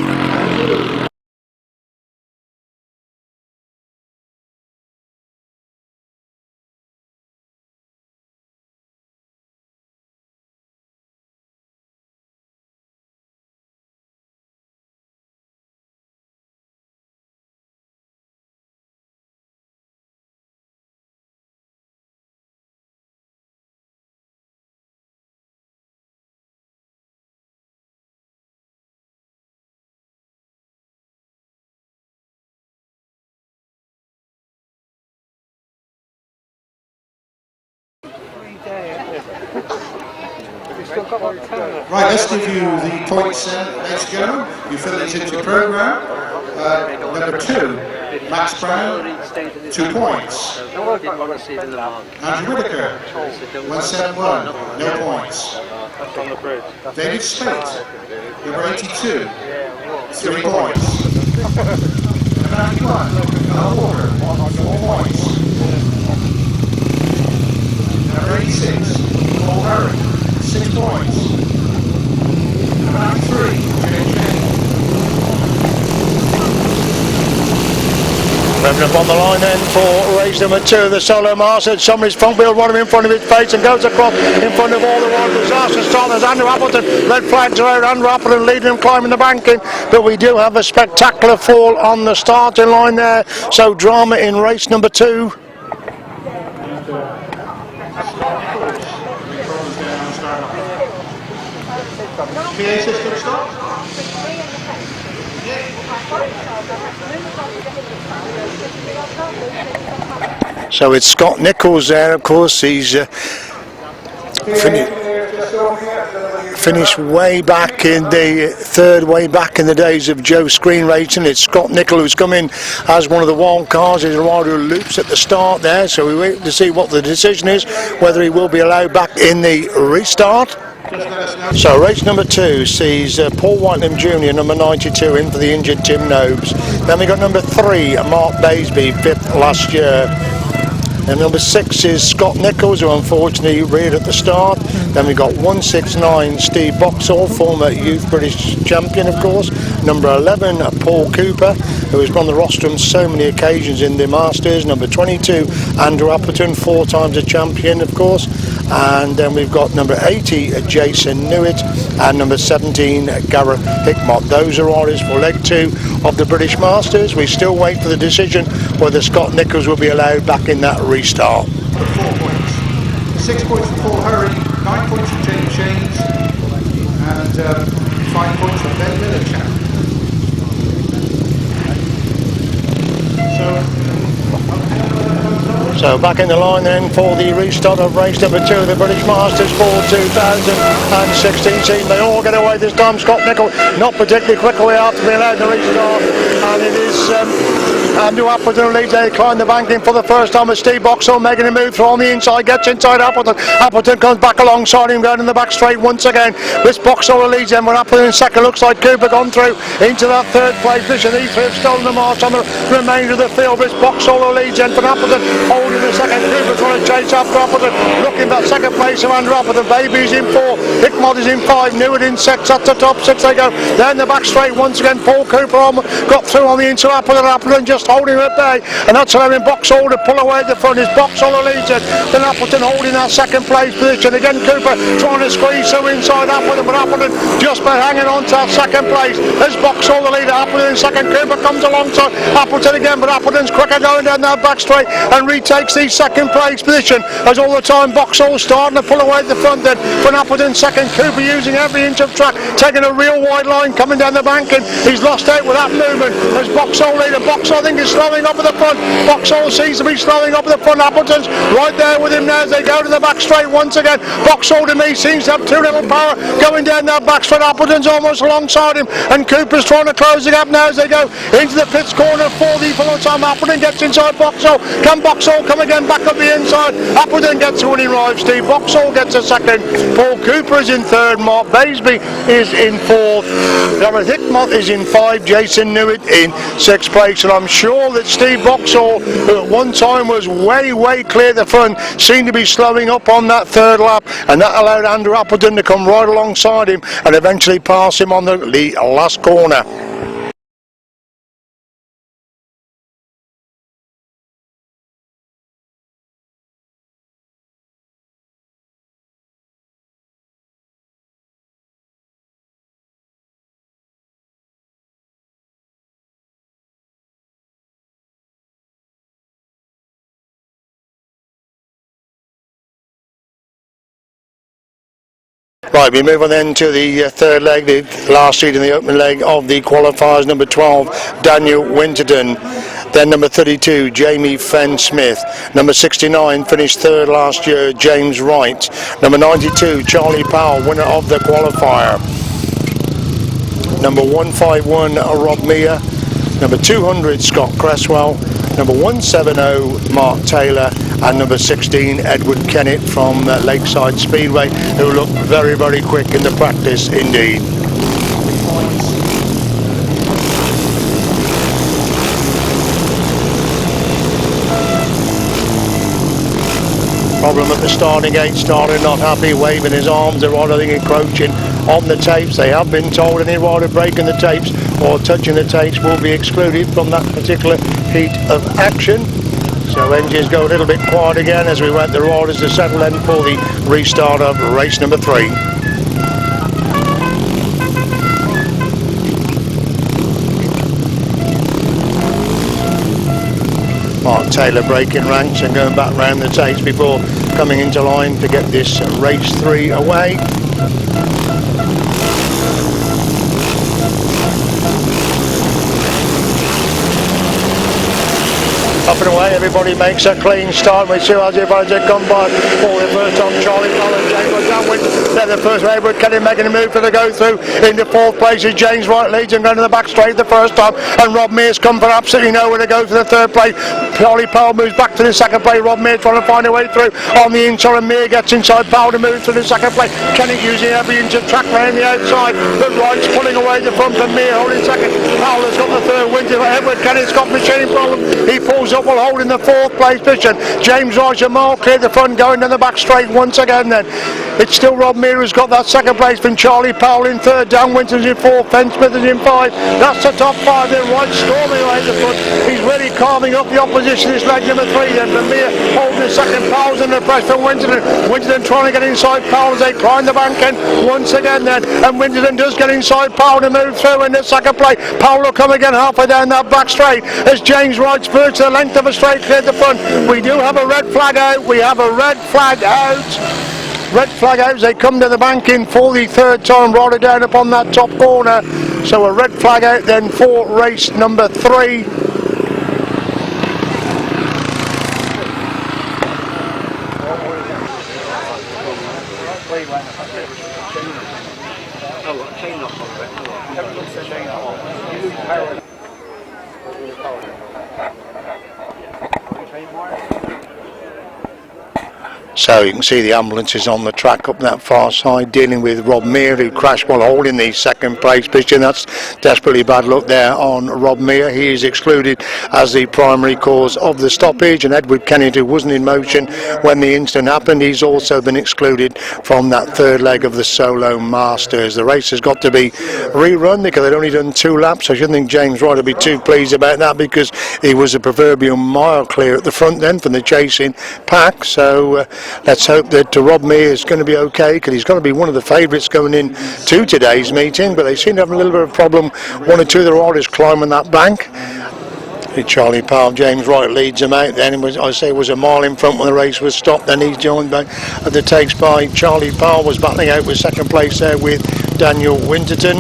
Speaker 19: Right, let's give you the points let's go. You fill these into your programme. Number 2, Max Brown, 2 points. Andrew Whittaker, 171, no points. David Spate, number 82, 3 points. Number 91, Callum Walker, 4 points. Number 86, Paul Hurry, 6 points. Number 93, James Shane.
Speaker 3: Moving up on the line then for race number 2, the Solo Master. Somebody's front wheel running in front of his face and goes across in front of all the wild disaster starters. Andrew Appleton, red flags are out. Andrew Appleton leading him, climbing the banking. But we do have a spectacular fall on the starting line there. So drama in race number 2.
Speaker 19: PA system stop.
Speaker 3: So it's Scott Nichols there, of course. He's finished way back in the third, way back in the days of Joe Screen Racing. It's Scott Nichols who's come in as one of the wild cards. He's a rider who loops at the start there, so we wait to see what the decision is, whether he will be allowed back in the restart. So race number 2 sees Paul Whitelam Jr. number 92 in for the injured Tim Nobes. Then we got number 3 Mark Baisby, 5th last year. And number 6 is Scott Nichols, who unfortunately reared at the start. Then we got 169 Steve Boxall, former youth British champion, of course. Number 11 Paul Cooper, who has run the rostrum so many occasions in the Masters. Number 22 Andrew Appleton, 4 times a champion, of course. And then we've got number 80 Jason Newitt and number 17 Gareth Hickmott. Those are riders for leg 2 of the British Masters. We still wait for the decision whether Scott Nichols will be allowed back in that restart.
Speaker 19: 4 points. 6 points for Paul Hurry, 9 points for James Shanes, and 5 points for Ben Millichap.
Speaker 3: So back in the line then for the restart of race number 2 of the British Masters for 2016 season. They all get away this time. Scott Nichols not particularly quick away after being allowed to restart, and it is Andrew Appleton leads. They climb the banking for the first time with Steve Boxall making a move through on the inside, gets inside Appleton. Appleton comes back alongside him, going in the back straight once again. This Boxall leads them when Appleton in second. Looks like Cooper gone through into that third place position. These 3 have stolen the march on the remainder of the field. This Boxall leads in for Appleton, holding the second. Cooper trying to chase after Appleton, looking for that second place of Andrew Appleton. Baby's in 4, Hickmott is in 5, Newitt in 6. That's the top 6 they go. Then the back straight once again. Paul Cooper got through on the inside. Appleton just holding at bay, and that's allowing Boxall to pull away at the front. Is Boxall leads it, then Appleton holding that second place position. Again Cooper trying to squeeze through inside Appleton, but Appleton just by hanging on to that second place. There's Boxall the leader, Appleton in second. Cooper comes alongside Appleton again, but Appleton's quicker going down that back straight and retakes the second place position, as all the time Boxall starting to pull away at the front then from Appleton second. Cooper using every inch of track, taking a real wide line coming down the bank, and he's lost out with that movement. There's Boxall leader. Boxall, I think, is slowing up at the front. Boxall seems to be slowing up at the front. Appleton's right there with him now as they go to the back straight once again. Boxall to me seems to have too little power going down that back straight. Appleton's almost alongside him, and Cooper's trying to close the gap now as they go into the pits corner for the full-time. Appleton gets inside Boxall. Can Boxall come again back up the inside? Appleton gets a winning ride. Steve Boxall gets a second. Paul Cooper is in third. Mark Baisby is in fourth. Gareth Hickmott is in five. Jason Newitt in sixth place. And I'm sure that Steve Boxall, who at one time was way clear the front, seemed to be slowing up on that third lap, and that allowed Andrew Appleton to come right alongside him and eventually pass him on the last corner. Right, we move on then to the third leg, the last seed in the opening leg of the qualifiers. Number 12, Daniel Winterton. Then number 32, Jamie Fenn-Smith. Number 69, finished third last year, James Wright. Number 92, Charlie Powell, winner of the qualifier. Number 151, Rob Meyer. Number 200, Scott Cresswell. Number 170, Mark Taylor. And number 16, Edward Kennett from Lakeside Speedway, who looked very quick in the practice indeed. Problem at the starting gate, starter not happy, waving his arms, the rider, I think, encroaching on the tapes. They have been told any rider breaking the tapes or touching the tapes will be excluded from that particular heat of action. So engines go a little bit quiet again as we wait the riders to settle in for the restart of race number 3. Mark Taylor breaking ranks and going back round the tapes before coming into line to get this race 3 away. Up and away, everybody makes a clean start. We see as everybody's come by for the first time. Charlie Powell and James Wright. They're the first. Edward Kennedy making a move for the go through. Into fourth place is James Wright leads and going to the back straight the first time. And Rob Mears come for absolutely nowhere to go for the third place. Charlie Powell moves back to the second place. Rob Mears trying to find a way through on the inside, and Mears gets inside Powell to move to the second place. Kennedy using every inch of track around the outside, but Wright's pulling away the front, and Mears holding second. Powell has got the third. Edward Kennedy's got machine problem. He pulls up while holding the fourth place position. James Wright a mile clear the front, going down the back straight once again. Then it's still Rob Mears who's got that second place, from Charlie Powell in third, Dan Winton's in fourth, Fenn-Smith is in five. That's the top five. Then Wright storming away the front. He's really calming up the opposition. This leg number 3 then, for Mears holding the second. Powell's in the press for Winterton. Winterton trying to get inside Powell as they climb the bank end once again then, and Winterton does get inside Powell to move through in the second place. Powell will come again halfway down that back straight as James Wright's first to the length of a straight cleared the front. We do have a red flag out. We have a red flag out. Red flag out as they come to the bank in for the third time, right down upon that top corner. So a red flag out then for race number 3. So you can see the ambulances on the track up that far side dealing with Rob Mears, who crashed while holding the second place position. That's desperately bad luck there on Rob Mears. He is excluded as the primary cause of the stoppage, and Edward Kennedy, who wasn't in motion when the incident happened, he's also been excluded from that third leg of the Solo Masters. The race has got to be rerun because they'd only done 2 laps. I shouldn't think James Wright will be too pleased about that, because he was a proverbial mile clear at the front then from the chasing pack. So let's hope that Rob Mears is going to be okay, because he's going to be one of the favourites going in to today's meeting, but they seem to have a little bit of a problem. 1 or 2 of the riders climbing that bank. Charlie Powell, James Wright leads him out then. I say was a mile in front when the race was stopped. Then he's joined back at the takes by Charlie Powell, was battling out with second place there with Daniel Winterton.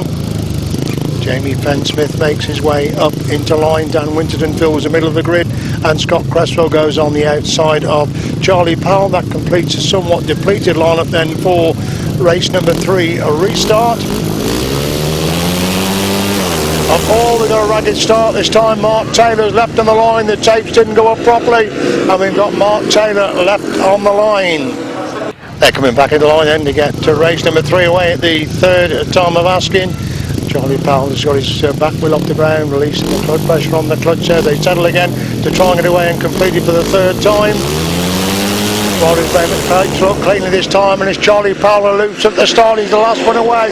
Speaker 3: Jamie Fenn-Smith makes his way up into line. Dan Winterton fills the middle of the grid, and Scott Cresswell goes on the outside of Charlie Powell. That completes a somewhat depleted lineup then for race number 3, a restart. Oh, we've got a ragged start this time. Mark Taylor's left on the line. The tapes didn't go up properly, and we've got Mark Taylor left on the line. They're coming back in the line then to get to race number 3 away at the third time of asking. Charlie Powell has got his back wheel off the ground, releasing the clutch pressure on the clutch there. They settle again to try and get away and complete it for the third time. Riding back cleanly this time, and it's Charlie Powell who loops at the start. He's the last one away.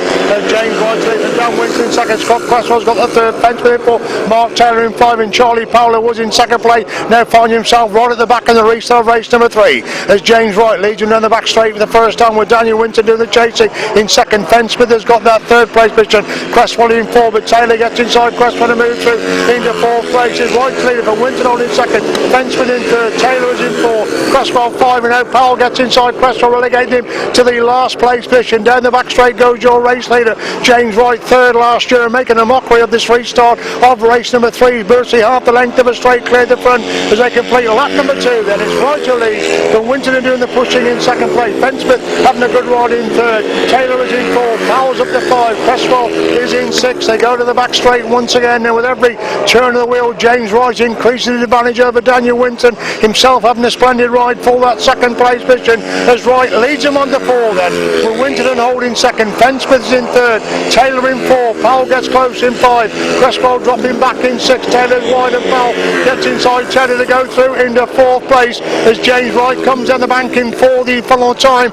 Speaker 3: James White's leading Dan Winston in second. Scott Cresswell's got the third. Fenn-Smith for Mark Taylor in 5, and Charlie Powell, who was in second place, now finding himself right at the back in the restart of race number 3. As James Wright leads him down the back straight for the first time, with Daniel Winston doing the chasing in second. Fenn-Smith has got that third place position. Cresswell in 4, but Taylor gets inside Cresswell to move through into 4th place. Is Wright's leader for Winston on in second. Fenn-Smith in 3rd. Taylor is in 4. Cresswell 5, and now Powell gets inside Cresswell, relegating him to the last place position. Down the back straight goes your race leader, James Wright, 3rd last year, making a mockery of this restart of race number 3. Bursey half the length of a straight, cleared the front as they complete lap number 2. Then it's Wright who leads, but Winton doing the pushing in second place. Fenn-Smith having a good ride in 3rd. Taylor is in 4th. Powell's up to 5. Cresswell is in 6th. They go to the back straight once again. Now with every turn of the wheel, James Wright increasing the advantage over Daniel Winton, himself having a splendid ride for that second place position. As Wright leads him on to 4 then, with Winterton holding second. Fenn-Smith's in 3rd, Taylor in 4, Powell gets close in 5, Cresswell dropping back in 6, Taylor's wide and Powell gets inside Taylor to go through into 4th place as James Wright comes down the banking for the final time.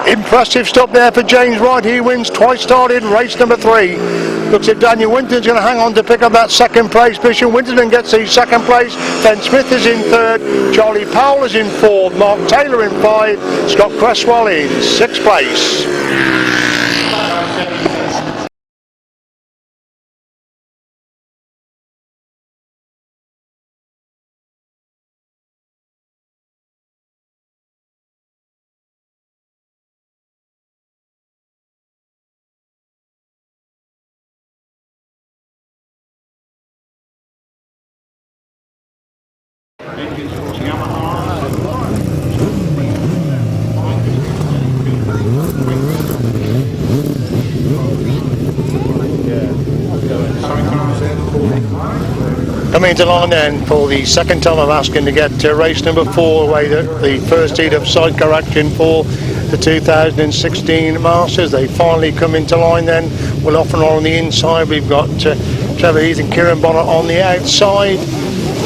Speaker 3: Impressive stuff there for James Wright. He wins twice started race number 3. Looks like Daniel Winton's going to hang on to pick up that second place position. Winterton gets the second place. Fenn-Smith is in 3rd. Charlie Powell is in 4th. Mark Taylor in 5. Scott Cresswell in 6th place. Coming into line then for the second time of asking to get to race number 4 away, the first heat of sidecar action for the 2016 Masters. They finally come into line then. We'll off and on the inside. We've got Trevor Heath and Kieran Bonner on the outside.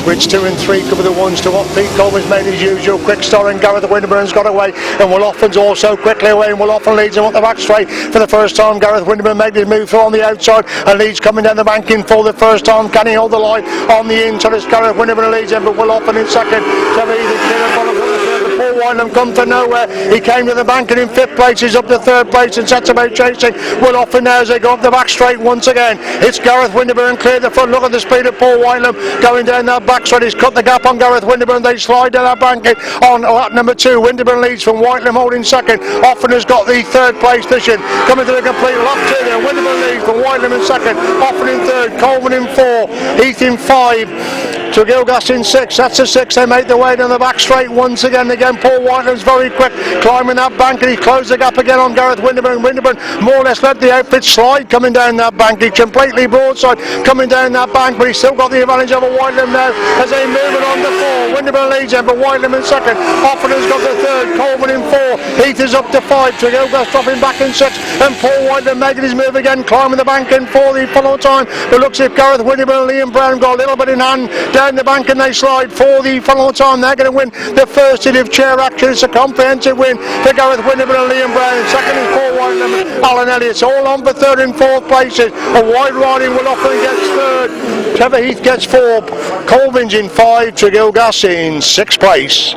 Speaker 3: Grids 2 and 3 cover the ones to what Pete Coleman's made his usual quick start, and Gareth Winterburn's got away, and Will Offen's also quickly away, and Will Offen leads him up the back straight for the first time. Gareth Winterburn made his move through on the outside, and leads coming down the banking for the first time. Can he hold the line on the inside as Gareth Winterburn leads him, but Will Offen in second. So Paul Wyndham come to nowhere. He came to the bank and in 5th place. He's up to 3rd place and sets about chasing Will Offen now as they go up the back straight once again. It's Gareth Winterburn cleared the front. Look at the speed of Paul Wyndham going down that back straight. He's cut the gap on Gareth Winterburn. They slide down that bank on lap number 2. Winterburn leads from Whitelam holding second. Offen has got the 3rd place position. Coming to the complete lap 2 there. Winterburn leads from Whitelam in second. Offen in 3rd. Coleman in 4. Heath in 5. Gilgas in 6, that's a 6. They make their way down the back straight once again. Paul Whitelam's very quick, climbing that bank, and he closed the gap again on Gareth Winterburn. Winterburn more or less let the outfit slide coming down that bank. He completely broadside coming down that bank, but he's still got the advantage over Whitelam now as they move it on to 4. Winterburn leads him, but Whitelam in second. Offen has got the 3rd, Coleman in 4. Heath is up to 5. Gilgas dropping back in 6, and Paul Whitelam making his move again, climbing the bank in for the final time. But looks as if Gareth Winterburn and Liam Brown got a little bit in hand down the bank, and they slide for the final time. They're going to win the first hit of chair action. It's a comprehensive win for Gareth Winterburn and Liam Brown. Second is Paul Wyndham and Alan Elliott's all on for 3rd and 4th places. A wide riding Will Offen gets 3rd. Trevor Heath gets 4. Colvin's in 5. Gilgas in 6th place.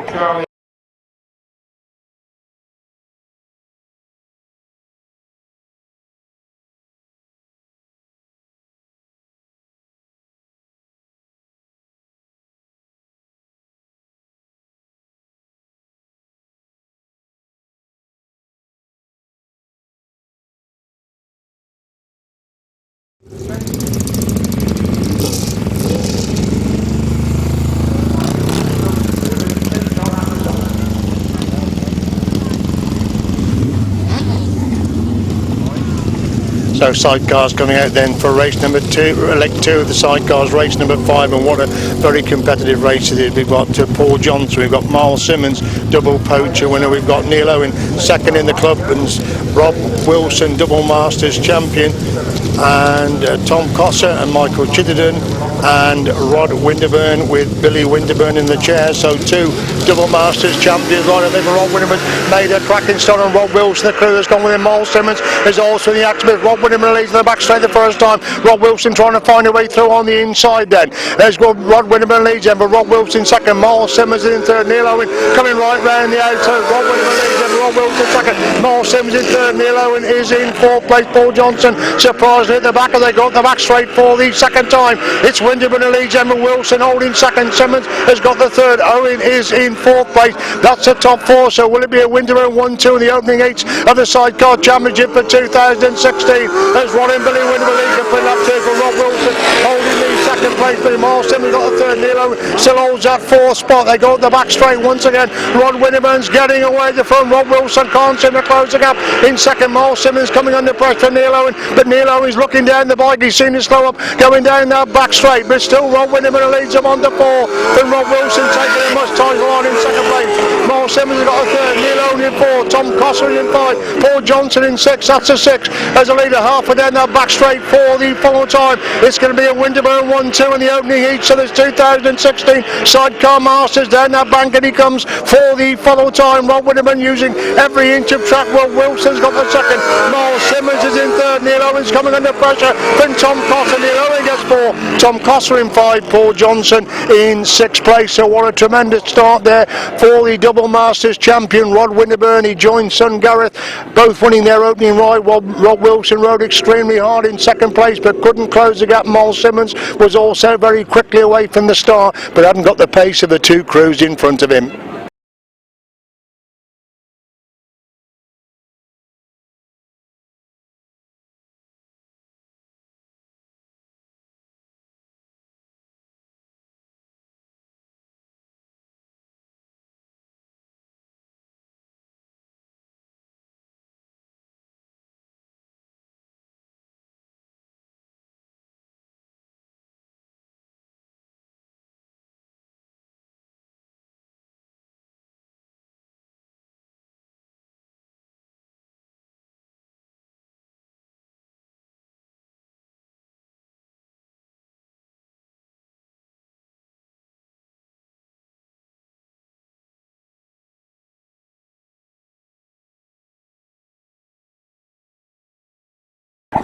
Speaker 3: So sidecars coming out then for race number 2, leg 2 of the sidecars, race number 5, and what a very competitive race it is. We've got Paul Johnson, we've got Miles Simmons, double poacher winner, we've got Neil Owen second in the club, and Rob Wilson, double masters champion, and Tom Cossar and Michael Chittenden, and Rod Winterburn with Billy Winterburn in the chair. So 2 double masters champions. Right, I think Rod Winterburn made a cracking start, and Rob Wilson, the crew, has gone with him. Miles Simmons is also in the action, but Rod Winterburn leads in the back straight the first time. Rod Wilson trying to find a way through on the inside then. There's Rod Winterburn leads him, but Rod Wilson second, Miles Simmons in third, Neil Owen coming right round the outside. Rod Winterburn leads him, Rod Wilson second, Miles Simmons in third, Neil Owen is in fourth place. Paul Johnson surprisingly at the back, and they go up the back straight for the second time. It's Winterburn who leads him, Wilson holding second, Simmons has got the third, Owen is in fourth place. That's the top 4, so will it be a Winterburn 1-2 in the opening 8 of the Sidecar Championship for 2016? As Ron and Billy Winterburn leads and put up 2 for Rob Wilson holding the second place, but Miles Simmons got the third, Neil Owen still holds that 4th spot. They go up the back straight once again. Rod Winterburn's getting away the front, Rob Wilson can't seem to close the gap in second. Miles Simmons coming under pressure for Neil Owen, but Neil Owen's looking down the bike, he's seen it slow up going down that back straight, but still Rod Winterburn leads him on to 4, then Rob Wilson taking a much tighter line in second place. Miles Simmons has got a third, Neil Owen in 4, Tom Cossar in 5, Paul Johnson in 6, that's a 6 as a leader halfway down that back straight for the final time. It's going to be a Winterburn 1-2 in the opening heat, so there's 2016 Sidecar Masters down that bank, and he comes for the final time. Rob Winterburn using every inch of track. Rob Wilson's got the second, Miles Simmons is in third, Neil Owen's coming under pressure, then Tom Cossar, Neil Owen gets 4, Tom Cossar in 5, Paul Johnson in 6th place. So what a tremendous start there for the double masters champion Rod Winterburn. He joined son Gareth, both winning their opening ride. Rob Wilson rode extremely hard in 2nd place but couldn't close the gap. Miles Simmons was also very quickly away from the start but hadn't got the pace of the 2 crews in front of him.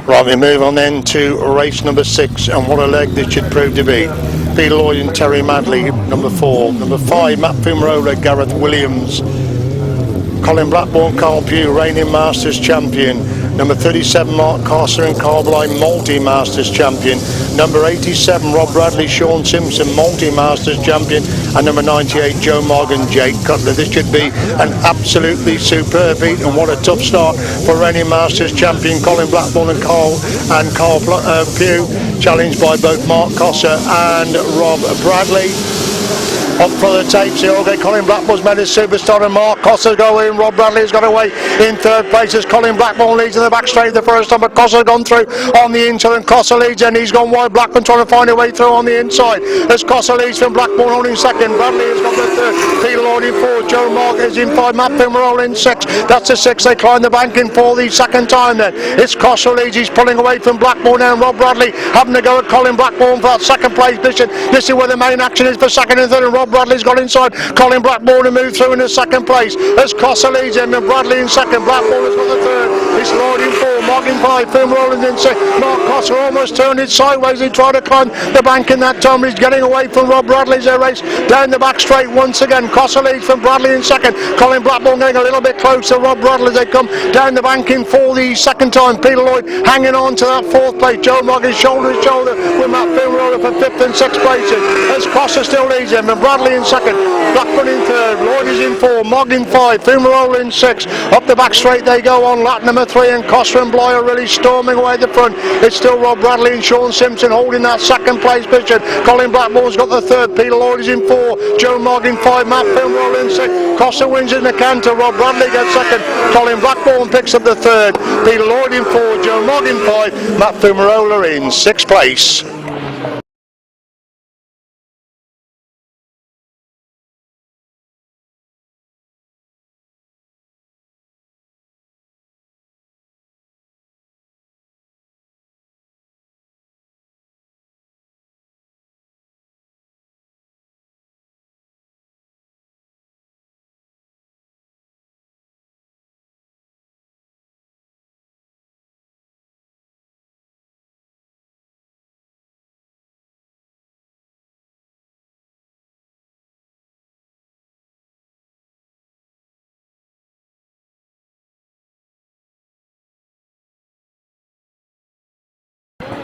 Speaker 3: Right, we move on then to race number 6, and what a leg this should prove to be. Peter Lloyd and Terry Madley, number 4. Number 5, Matt Fumarola, Gareth Williams. Colin Blackburn, Carl Pugh, reigning Masters champion. Number 37, Mark Cossar and Carl Blyth, multi-Masters champion. Number 87, Rob Bradley, Sean Simpson, multi-Masters champion. And number 98, Joe Morgan, Jake Cutler. This should be an absolutely superb heat, and what a tough start for reigning Masters champion Colin Blackburn and Carl Pugh, challenged by both Mark Cossar and Rob Bradley. Up for the tapes here, okay, Colin Blackburn's made his superstar and Mark Cossar's got in. Rob Bradley's got away in 3rd place as Colin Blackburn leads in the back straight the first time, but Cossar's gone through on the inside and Cossar leads, and he's gone wide. Blackburn trying to find a way through on the inside as Cossar leads from Blackburn holding 2nd. Bradley has got the 3rd, Peter Lloyd in 4, Joe Mark is in 5, Matt Fumarola in 6, that's a 6, they climb the bank in for the 2nd time then. It's Cossar leads, he's pulling away from Blackburn now, and Rob Bradley having to go at Colin Blackburn for that 2nd place position. This is where the main action is for 2nd and 3rd, and Rob Bradley's got inside Colin Blackburn to move through in the 2nd place as Cossar leads him, and Bradley in 2nd, Blackburn has got the 3rd, it's Lloyd in 4, Morgan 5, Fumarola in 6, Mark Cossar almost turned it sideways, he tried to climb the bank in that time, he's getting away from Rob Bradley's race down the back straight once again. Cossar leads from Bradley in 2nd, Colin Blackburn getting a little bit closer, Rob Bradley, they come down the bank in for the 2nd time. Peter Lloyd hanging on to that 4th place, Joe Morgan shoulder to shoulder with Matt Fumarola for 5th and 6th places as Cossar still leads him, and Bradley in 2nd, Blackburn in 3rd, Lloyd is in 4, Mogg in 5, Fumarola in 6, up the back straight they go on lap number 3, and Cossar and Blyth are really storming away the front. It's still Rob Bradley and Sean Simpson holding that second place position. Colin Blackmore's got the third, Peter Lloyd is in 4, Joe Mogg in 5, Matt Filmer in 6. Cossar wins in the canter, Rob Bradley gets second, Colin Blackmore picks up the third, Peter Lloyd in 4, Joe Mogg in 5, Matt Filmer in 6th place.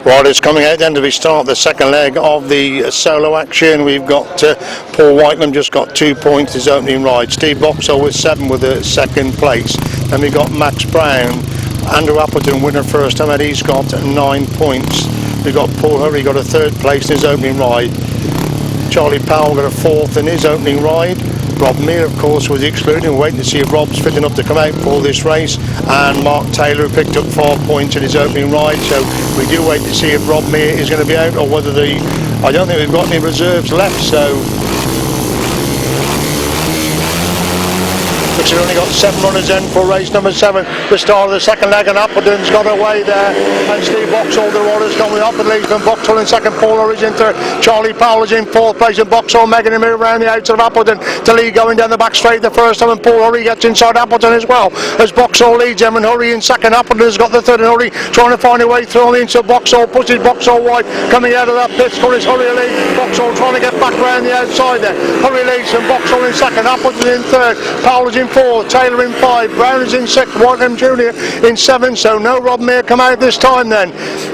Speaker 3: Riders coming out then to start the second leg of the solo action. We've got Paul Whitelam just got 2 points his opening ride. Steve Boxall with 7 with the second place. Then we've got Max Brown, Andrew Appleton winner first time, and he's got 9 points. We've got Paul Hurry got a third place in his opening ride. Charlie Powell got a fourth in his opening ride. Rob Meir, of course, was excluded. We're waiting to see if Rob's fit enough to come out for this race. And Mark Taylor picked up 4 points in his opening ride. So we do wait to see if Rob Meir is going to be out, or whether I don't think we've got any reserves left. So looks like we've only got 7 runners in for race number 7, the start of the second leg, and Appleton's got away there, and Steve Boxall, the riders coming up the lead from Boxall in second, Paul Hurry's in third, Charlie Powell is in 4th place, and Boxall making a move around the outside of Appleton to lead going down the back straight the first time, and Paul Hurry gets inside Appleton as well, as Boxall leads him, and Hurry in second. Appleton's got the third, and Hurry trying to find a way through on the inside. Boxall pushes Boxall wide, coming out of that pit score is Hurry lead, Boxall trying to get back around the outside there, Hurry leads, and Boxall in second, Appleton in third, Powell is in 4, Taylor in 5, Brown is in 6, Whitelam Jr. in 7, so no Rob Meir come out this time then.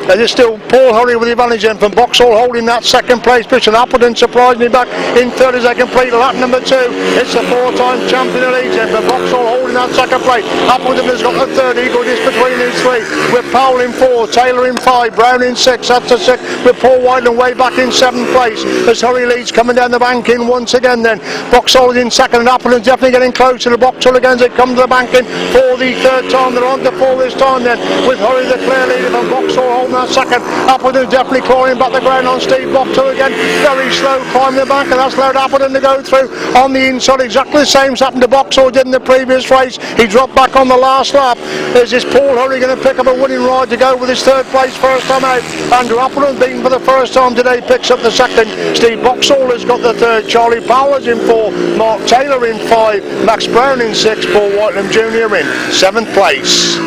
Speaker 3: There's still Paul Hurry with the advantage in from Boxall holding that second place position. Appleton surprisingly back in third as they complete lap number 2. It's the 4-time champion who leads in, but Boxall holding that second place. Appleton has got the third, equal just between these 3, with Powell in 4, Taylor in 5, Brown in 6, that's a 6, with Paul Whitelam way back in 7th place as Hurry leads coming down the bank in once again then. Boxall is in second, and Appleton's definitely getting close to the Boxall again as they come to the bank in for the third time. They're on to 4 this time then, with Hurry the clear leader from Boxall holding that second. Appleton's definitely clawing back the ground on Steve Boxall again, very slow climbing the back, and that's allowed Appleton to go through on the inside. Exactly the same as happened to Boxall did in the previous race. He dropped back on the last lap. Is this Paul Hurry going to pick up a winning ride to go with his third place first time out? Andrew Appleton beaten for the first time today picks up the second. Steve Boxall has got the third, Charlie Powell in 4, Mark Taylor in 5, Max Brown in 6, Paul Whitelam Jr. in 7th place.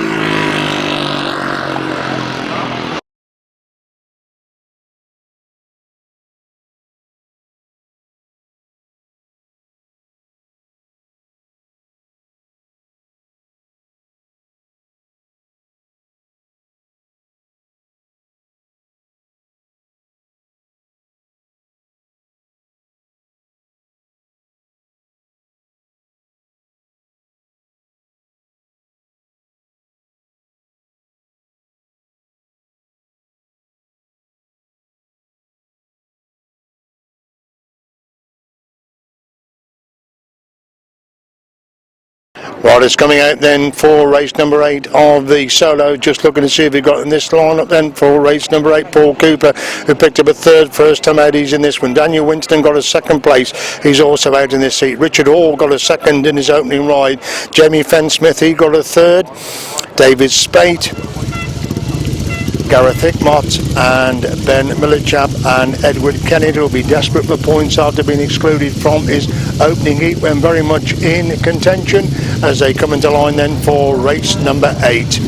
Speaker 3: Riders coming out then for race number 8 of the solo. Just looking to see if we've got in this lineup then for race number 8. Paul Cooper, who picked up a third first time out, he's in this one. Daniel Winston got a second place, he's also out in this seat. Richard Hall got a second in his opening ride. Jamie Fenn-Smith, he got a third. David Spate, Gareth Hickmott and Ben Millichap and Edward Kennedy will be desperate for points after being excluded from his opening heat when very much in contention as they come into line then for race number 8.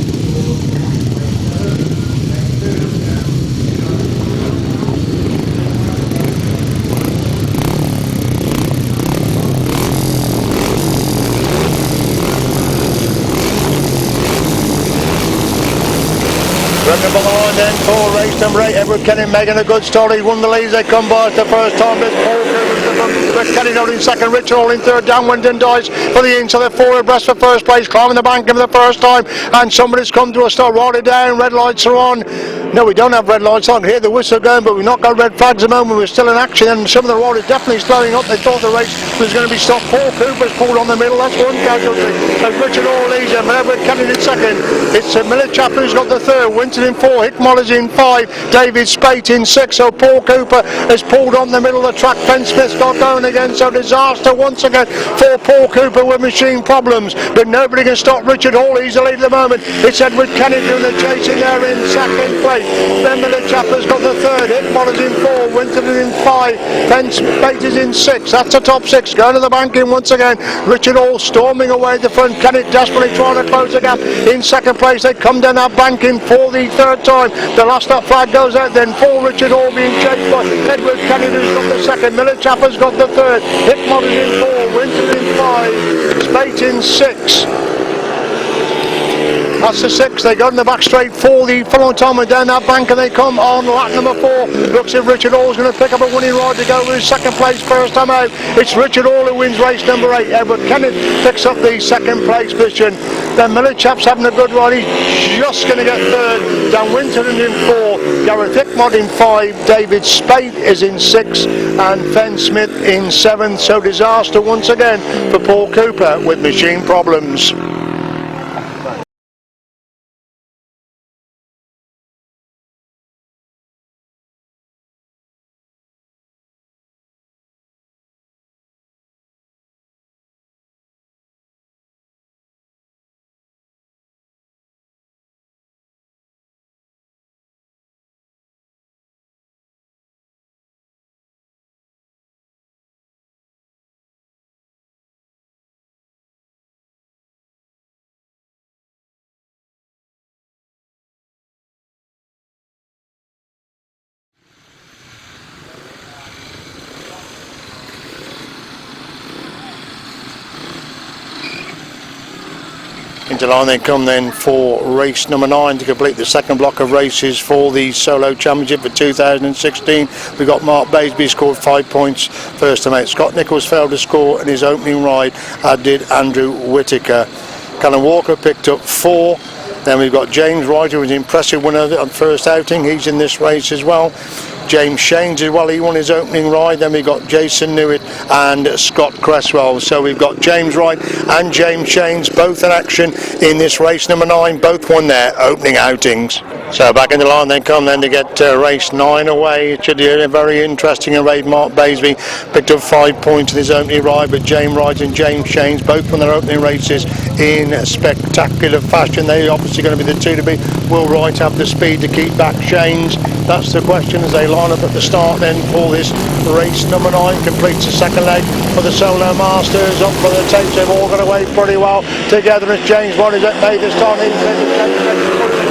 Speaker 3: Number 9 then for race number 8, Edward Kennan making a good start. He won the lead as they come by. It's the first time this Paul Cooper's the Red Kenny out in second, Richard Hall in third, down Wyndon Dice for the inside, the forward breast for first place, climbing the bank for the first time, and somebody's come to a stop, roll it down, red lights are on. No, we don't have red lights on here, the whistle going, but we've not got red flags at the moment, we're still in action, and some of the road is definitely slowing up. They thought the race was going to be stopped. Paul Cooper's pulled on the middle, that's one casualty, and Richard Hall leads him, Red Kenny in second, it's Miller Chapel who's got the third, Winton in four, Hick Moller's in five, David Spate in six, so Paul Cooper has pulled on the middle of the track, Ben Smith's got going again, so disaster once again for Paul Cooper with machine problems, but nobody can stop Richard Hall, he's the lead at the moment. It's Edward Kenny doing the chasing there in second place, then Miller Chapler's got the third, Hick Moller's in four, Winton is in five, Ben Spate is in six, that's the top six, going to the banking once again, Richard Hall storming away at the front, Kenny desperately trying to close the gap, in second place they come down that banking for the third time, the last stop flag goes out then for Richard Hall being chased by Edward Kenny who's got the second, Miller Chapler's got the third, Hick Moller's in four, Winton in five, Spate in six. That's the six, they go in the back straight for the following time and down that bank and they come on lap number 4. Looks as if Richard Hall's going to pick up a winning ride to go with his second place first time out. It's Richard Hall who wins race number 8. Edward Kennett picks up the second place position. Then Miller Chap's having a good ride, he's just going to get third. Dan Winton in 4, Gareth Hickmott in 5, David Spate is in 6 and Fen Smith in 7. So disaster once again for Paul Cooper with machine problems. Into line they come then for race number 9 to complete the second block of races for the Solo Championship for 2016. We've got Mark Baisby scored 5 points first time out. Scott Nichols failed to score in his opening ride, as did Andrew Whittaker. Callum Walker picked up 4. Then we've got James Wright, who was an impressive winner on first outing. He's in this race as well. James Shanes as well, he won his opening ride. Then we've got Jason Newitt and Scott Cresswell. So we've got James Wright and James Shanes both in action in this race number 9. Both won their opening outings. So back in the line they come then to get race 9 away. It should be a very interesting race. Mark Baisby picked up 5 points in his opening ride, but James Wright and James Shanes both won their opening races in spectacular fashion. They're obviously going to be the two to beat. Will Wright have the speed to keep back Shanes? That's the question as they line up at the start then for this race number 9. Completes the second leg for the Solo Masters. Up for the tapes, they've all got away pretty well together as James Wright is at made the start.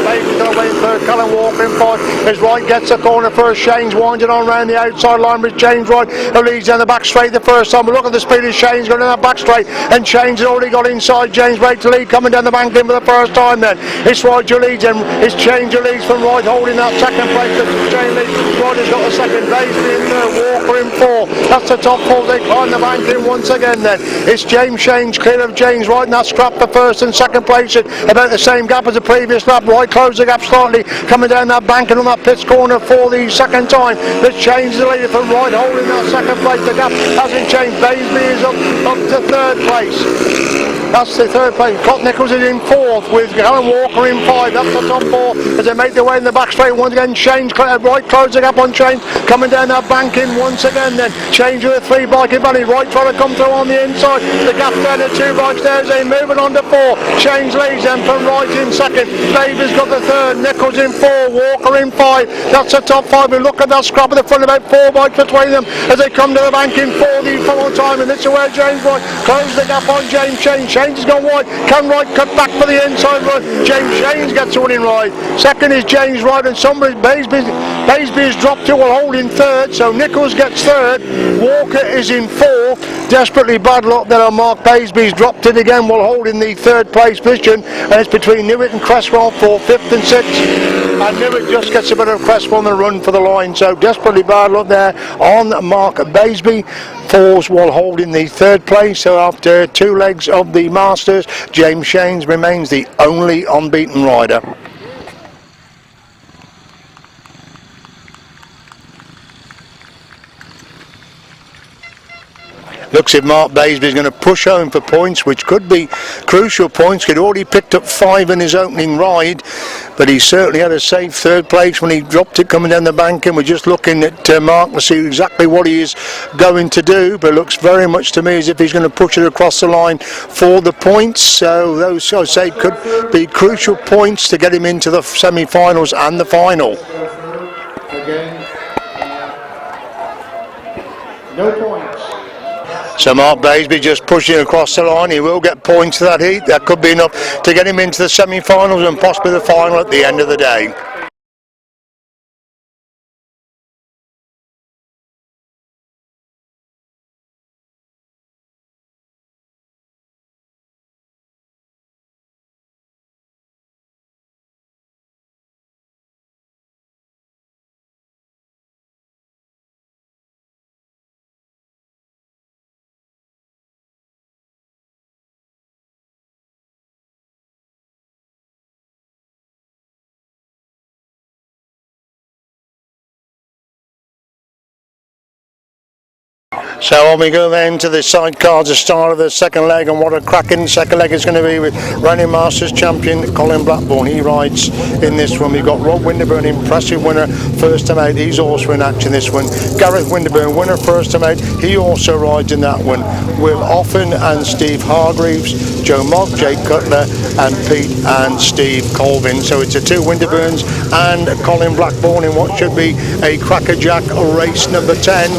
Speaker 3: Baby's going to wait for Callum Walker in 5 as Wright gets the corner first. Shane's winding on around the outside line with James Wright who leads down the back straight the first time. But look at the speed of Shane's going down that back straight, and Shane's already got inside James Wright to lead, coming down the bank in for the first time then. It's Wright who leads him, it's Shane's who leads from Wright holding that second place. Shane leads, Wright has got the second, Baisby in third, Walker in 4. That's the top 4, they climb the bank in once again then. It's James Shane's clear of James Wright, and that's scrap for first and second place at about the same gap as the previous lap. Wright closed the gap slightly, coming down that bank and on that pits corner for the second time. Let's change the leader from Wright holding that second place. The gap hasn't changed. Baisby is up to third place. That's the third place. Scott Nichols is in 4th with Callum Walker in 5. That's the top 4 as they make their way in the back straight once again. Shane's Wright closing up on Shane, coming down that bank in once again then. Shane's with a 3 bike in Bunny. Wright trying to come through on the inside. The gap down to 2 bikes there as they moving on to 4. Shane's leads them from Wright in 2nd. Baby's got the 3rd. Nichols in 4. Walker in 5. That's the top 5. We look at that scrap at the front, about 4 bikes between them as they come to the bank in 4 the following time, and this is where James Wright closes the gap on James Shanes. Shanes has gone wide. Can Wright cut back for the inside run? James Shanes gets a winning ride. Second is James Wright, and somebody Baisby has dropped to a hold in 3rd, so Nichols gets 3rd. Walker is in 4th. Desperately bad luck there on Mark Baisby's dropped it again while holding the 3rd place position, and it's between Newitt and Cresswell for 5th and 6th. I knew it just gets a bit of crest on the run for the line, so desperately bad luck there on Mark Baisby. Falls while holding the third place, so after 2 legs of the Masters, James Shanes remains the only unbeaten rider. Looks if Mark Baisby is going to push home for points, which could be crucial points. He'd already picked up 5 in his opening ride, but he certainly had a safe third place when he dropped it coming down the bank, and we're just looking at Mark to see exactly what he is going to do, but it looks very much to me as if he's going to push it across the line for the points. So those, I say, could be crucial points to get him into the semi-finals and the final. No points. So Mark Baisby just pushing across the line. He will get points for that heat. That could be enough to get him into the semi-finals and possibly the final at the end of the day. So on we go then to the sidecars, the start of the second leg, and what a cracking second leg is going to be with reigning Masters champion Colin Blackburn. He rides in this one. We've got Rob Winterburn, impressive winner, first time out. He's also in action this one. Gareth Winterburn, winner first time out. He also rides in that one. Will Offen and Steve Hargreaves, Joe Mogg, Jake Cutler, and Pete and Steve Colvin. So it's a 2 Winterburns and Colin Blackburn in what should be a crackerjack race number 10.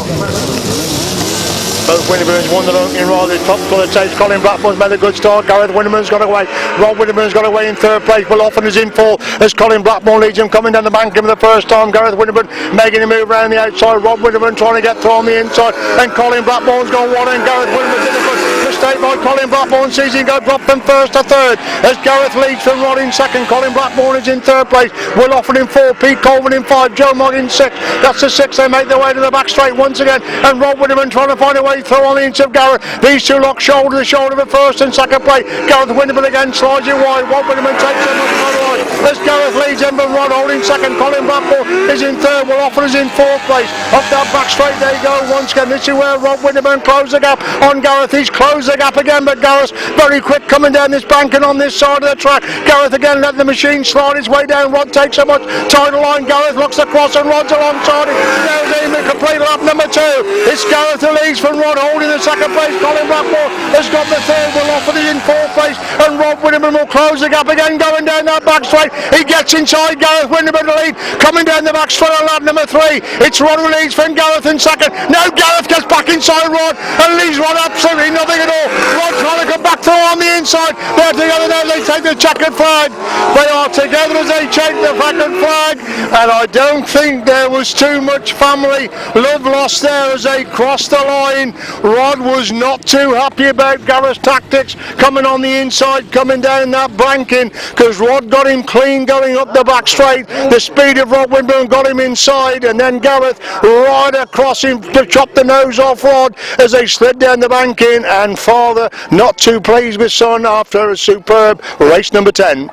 Speaker 3: Both Winterburns won the opening ride. The top colour takes Colin Blackburn's made a good start. Gareth Winterburns got away. Rob Winterburn's got away in third place. Will Offen is in fourth as Colin Blackburn leads him coming down the bank for the first time. Gareth Winterburn making a move around the outside. Rob Winterburn trying to get through on the inside. And Colin Blackburn's gone one, and Gareth Winterburn did a good mistake by Colin Blackburn. Sees him go drop from first to third as Gareth leads from Rod in second. Colin Blackburn is in third place. Will Offen in fourth. Pete Colvin in 5. Joe Mogg in 6. That's the 6. They make their way to the back straight once again. And Rob Winterburn trying to find a way through on the inside of Gareth. These two lock shoulder to shoulder for first and second place. Gareth Winterburn again slides it wide. Rob Winterburn takes him on the right. As Gareth leads him, but Rod holding second. Colin Blackburn is in third. Will Offen is in fourth place. Up that back straight they go once again. This is where Rob Winterburn closed the gap on Gareth. He's closed the gap again, but Gareth's very quick coming down this bank and on this side of the track. Gareth again let the machine slide its way down. Rod takes so much title line. Gareth looks across and Rod's alongside him. There's him in complete lap number 2. It's Gareth who leads from Rod holding the second place. Colin Blackburn has got the third. Will Offen is in fourth place, and Rob Winterburn will close the gap again going down that back straight. He gets inside Gareth Winterburn to lead. Coming down the back straight on lap number 3. It's Rod who leads from Gareth in second. Now Gareth gets back inside Rod and leaves Rod absolutely nothing at all. Rod trying to come back through on the inside. They're together now. They take the checkered flag. They are together as they take the checkered flag, and I don't think there was too much family love lost there as they crossed the line. Rod was not too happy about Gareth's tactics coming on the inside, coming down that banking, because Rod got him clean going up the back straight. The speed of Rod Winterburn got him inside, and then Gareth right across him to chop the nose off Rod as they slid down the banking, and father not too pleased with son after a superb race number 10.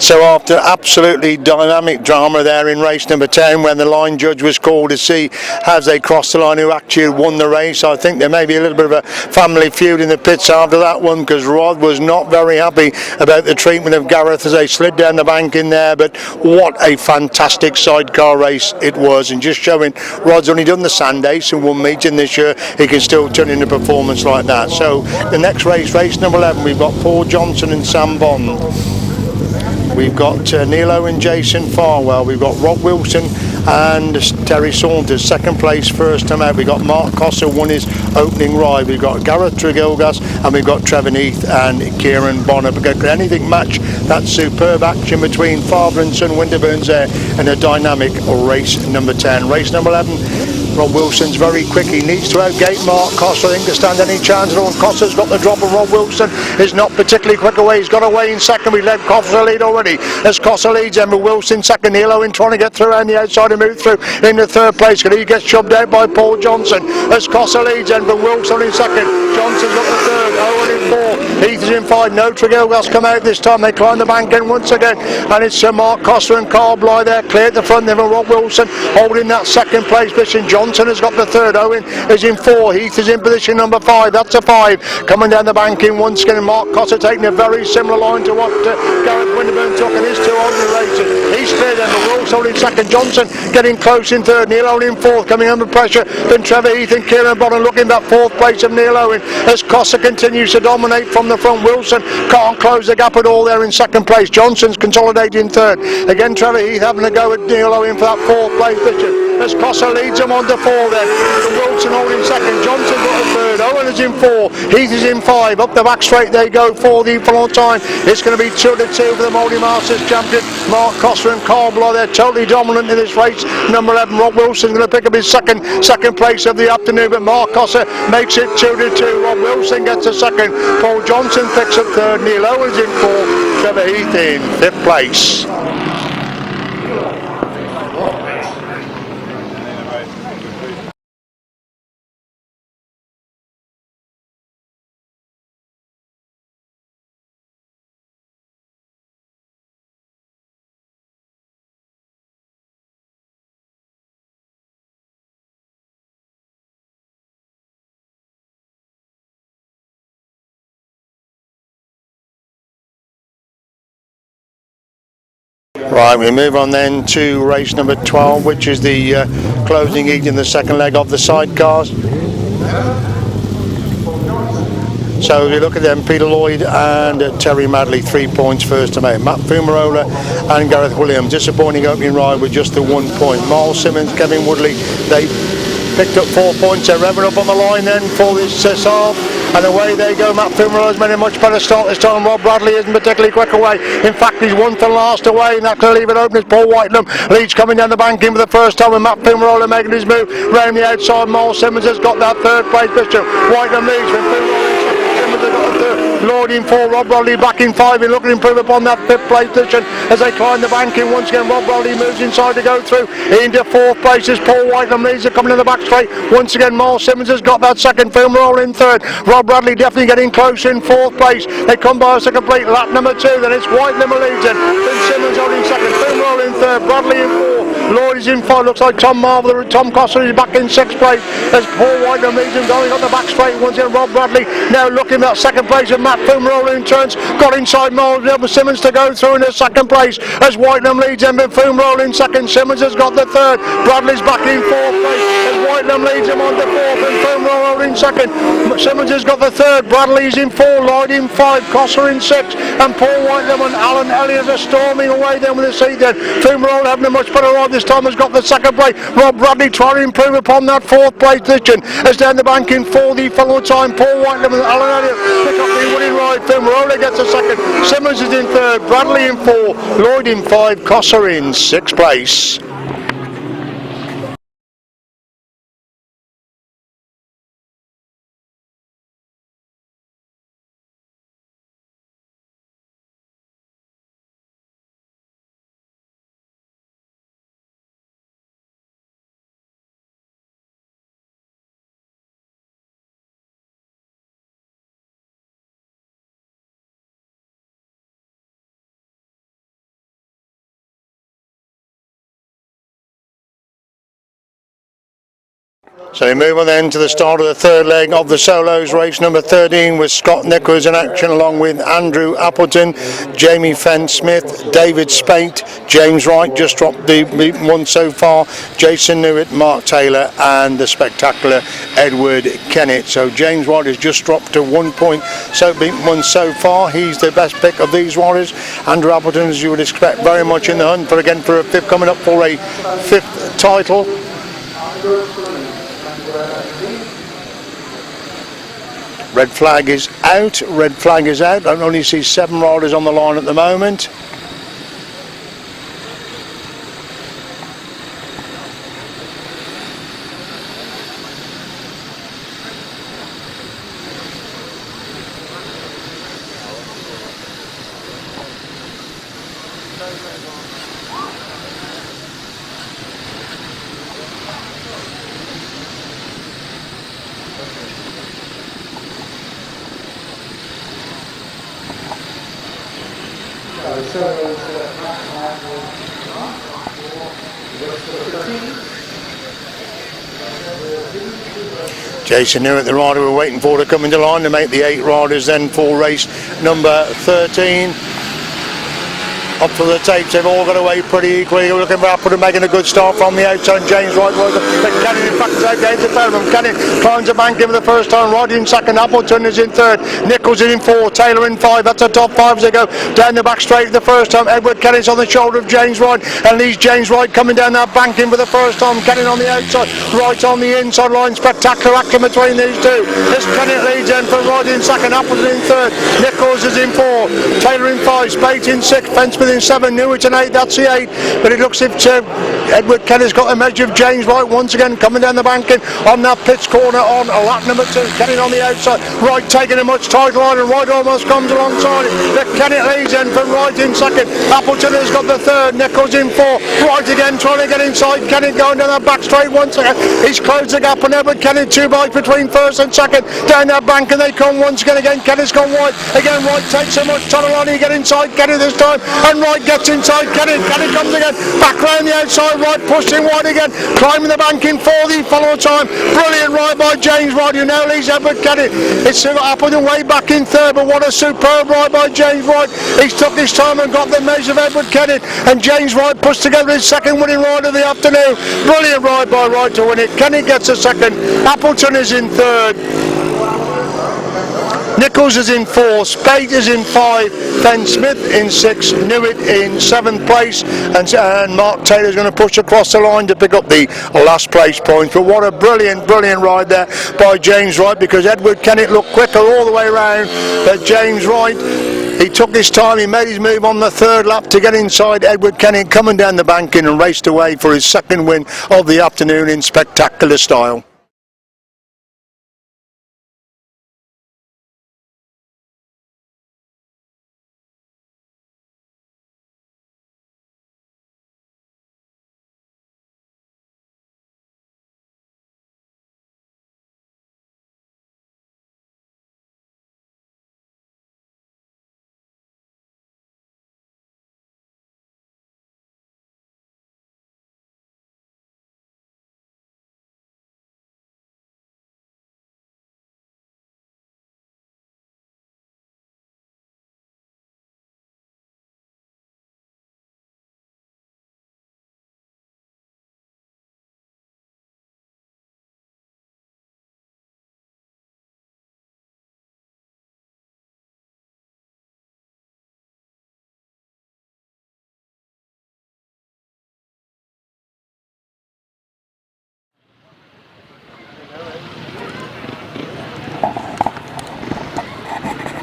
Speaker 3: So after absolutely dynamic drama there in race number 10, when the line judge was called to see as they crossed the line who actually won the race, I think there may be a little bit of a family feud in the pits after that one, because Rod was not very happy about the treatment of Gareth as they slid down the bank in there. But what a fantastic sidecar race it was, and just showing Rod's only done the Sand Ace and one meeting this year, he can still turn in a performance like that. So the next race, race number 11, we've got Paul Johnson and Sam Bond. We've got Neil Owen, Jason Farwell. We've got Rob Wilson and Terry Saunders, second place, first time out. We've got Mark Cossar won his opening ride. We've got Gareth Tregilgas, and we've got Trevor Neath and Kieran Bonner. Could anything match that superb action between father and son Winterburns there in a dynamic race number 10? Race number 11. Rob Wilson's very quick. He needs to outgate Mark Cossar, I think, to stand any chance at all. Cossar's got the drop, and Rob Wilson is not particularly quick away. He's got away in second. We led Cossar lead already. As Cossar leads, Emma Wilson second. Neil Owen trying to get through around the outside and move through in the third place. He gets shoved out by Paul Johnson. As Cossar leads, Emma Wilson in second. Johnson's got the third. Owen in four. Heath is in five. No Tregilgas come out this time. They climb the bank in once again, and it's Mark Cossar and Carl Blyth there clear at the front. Then Rob Wilson holding that second place position. Johnson has got the third. Owen is in four. Heath is in position number 5. That's a 5. Coming down the bank in once again. Mark Cossar taking a very similar line to what Gareth Winterburn took in his two ordinary races. He's clear then. The Wolves holding second. Johnson getting close in third. Neil Owen in fourth. Coming under pressure. Then Trevor Heath and Kieran Bonner looking that fourth place of Neil Owen as Cossar continues to dominate from the front. Wilson can't close the gap at all there in second place. Johnson's consolidating third. Again Trevor Heath having a go at Neil Owen for that fourth place position. As Cossar leads him on to 4 then. Wilson holding second. Johnson got a third. Owen is in 4. Heath is in 5. Up the back straight they go for the full time. It's going to be 2-2 for the Mouldy Masters champion Mark Cossar and Carl Blyth. They're totally dominant in this race. Number 11, Rob Wilson's going to pick up his second place of the afternoon, but Mark Cossar makes it 2-2. Rob Wilson gets a second. Paul Johnson picks up third. Neil Owens in 4. Trevor Heath in 5th place. Right, we move on then to race number 12, which is the closing heat in the second leg of the sidecars. So if you look at them, Peter Lloyd and Terry Madley, 3 points first to make. Matt Fumarola and Gareth Williams, disappointing opening ride with just the 1 point. Miles Simmons, Kevin Woodley, they picked up 4 points. They're revving up on the line then for this half. And away they go. Matt Fumarola's made a much better start this time. Rob Bradley isn't particularly quick away. In fact, he's 1 to last away, and that's going to leave it open as Paul Whitelam leads coming down the bank in for the first time, with Matt Fumarola making his move round the outside. Miles Simmons has got that third place position. Whitelam leads from Fumarola. Simmons has got a third. Lloyd in 4, Rob Bradley back in 5, and looking to improve upon that 5th place position as they climb the bank in once again. Rob Bradley moves inside to go through into 4th place as Paul Whitelam leads are coming in the back straight. Once again, Miles Simmons has got that second. Fumarola in 3rd. Rob Bradley definitely getting close in 4th place. They come by us a complete lap number 2. Then it's Whitelam who leads in. Then Simmons holding second. Fumarola in 3rd. Bradley in 4. Lloyd is in 5. Looks like Tom Marvel, Tom Cossar is back in 6th place as Paul Whitelam leads him going on the back straight. Once again, Rob Bradley now looking at 2nd place, and Matt Fumarola in turns got inside Miles Simmons to go through in the 2nd place as Whitelam leads him, but Fumarola in 2nd. Simmons has got the 3rd. Bradley's back in 4th place as Whitelam leads him on to 4th, and Fumarola in 2nd. Simmons has got the 3rd. Bradley's in 4. Lloyd in 5. Cossar in 6, and Paul Whitelam and Alan Elliott are storming away then with the seat then. Fumarola having a much better ride this time, has got the 2nd place. Rob Bradley trying to improve upon that 4th place position as down the bank in 4 the full time. Paul Whitelam and Alan Elliott pick up the winning ride. Fumarola gets a 2nd. Simmons is in 3rd. Bradley in 4. Lloyd in 5. Cossar in 6th place. So we move on then to the start of the third leg of the Solos race. Number 13 with Scott Nichols in action, along with Andrew Appleton, Jamie Fenn-Smith, David Spate, James Wright just dropped the one so far, Jason Newitt, Mark Taylor and the spectacular Edward Kennett. So James Wright has just dropped to 1 point, so beaten one so far. He's the best pick of these riders. Andrew Appleton, as you would expect, very much in the hunt for a fifth, coming up for a fifth title. Red flag is out. Red flag is out. I only see 7 riders on the line at the moment. Jason Newitt, the rider we're waiting for to come into line to make the 8 riders then for race number 13. Up for the tapes, they've all got away pretty equally. We're looking for Appleton making a good start from the outside. James Wright, Cannon in fact is out against the third of them. Cannon climbs the bank in for the first time. Wright in second, Appleton is in third, Nichols is in 4, Taylor in 5. That's the top 5 as they go down the back straight the first time. Edward Kennet's on the shoulder of James Wright, and leads James Wright coming down that bank in for the first time. Cannon on the outside, Wright on the inside line. Spectacular action between these two. This Kennett leads in for Wright in second, Appleton in third, Nichols is in 4, Taylor in 5, Spate in 6, Fenn-Smith in 7, Newitt in 8, that's the 8. But it looks as if Edward Kennett's got a measure of James Wright once again coming down the banking on that pitch corner on lap number 2. Kennett on the outside, Wright taking a much tighter line, and Wright almost comes alongside it. But Kennett leads in from Wright in second, Appleton has got the third, Nichols in 4, Wright again trying to get inside, Kennett going down that back straight once again. He's closed the gap on Edward Kennett, 2 bites between first and second down that bank, and they come once again. Kennett's gone wide again. Wright takes so much tighter line, he get inside Kennett this time, and Wright gets inside Kennett. Kennett comes again, back round the outside, Wright pushing wide again, climbing the banking for the follow time. Brilliant ride by James Wright, who now leads Edward Kennett. It's Appleton way back in third, but what a superb ride by James Wright. He's took his time and got the measure of Edward Kennett, and James Wright pushed together his second winning ride of the afternoon. Brilliant ride by Wright to win it. Kennett gets a second, Appleton is in third, Nichols is in 4, Spate is in 5, Fenn-Smith in 6, Newitt in 7th place, and Mark Taylor's going to push across the line to pick up the last place points. But what a brilliant ride there by James Wright, because Edward Kennett looked quicker all the way around, but James Wright, he took his time, he made his move on the third lap to get inside Edward Kennett coming down the banking, and raced away for his second win of the afternoon in spectacular style.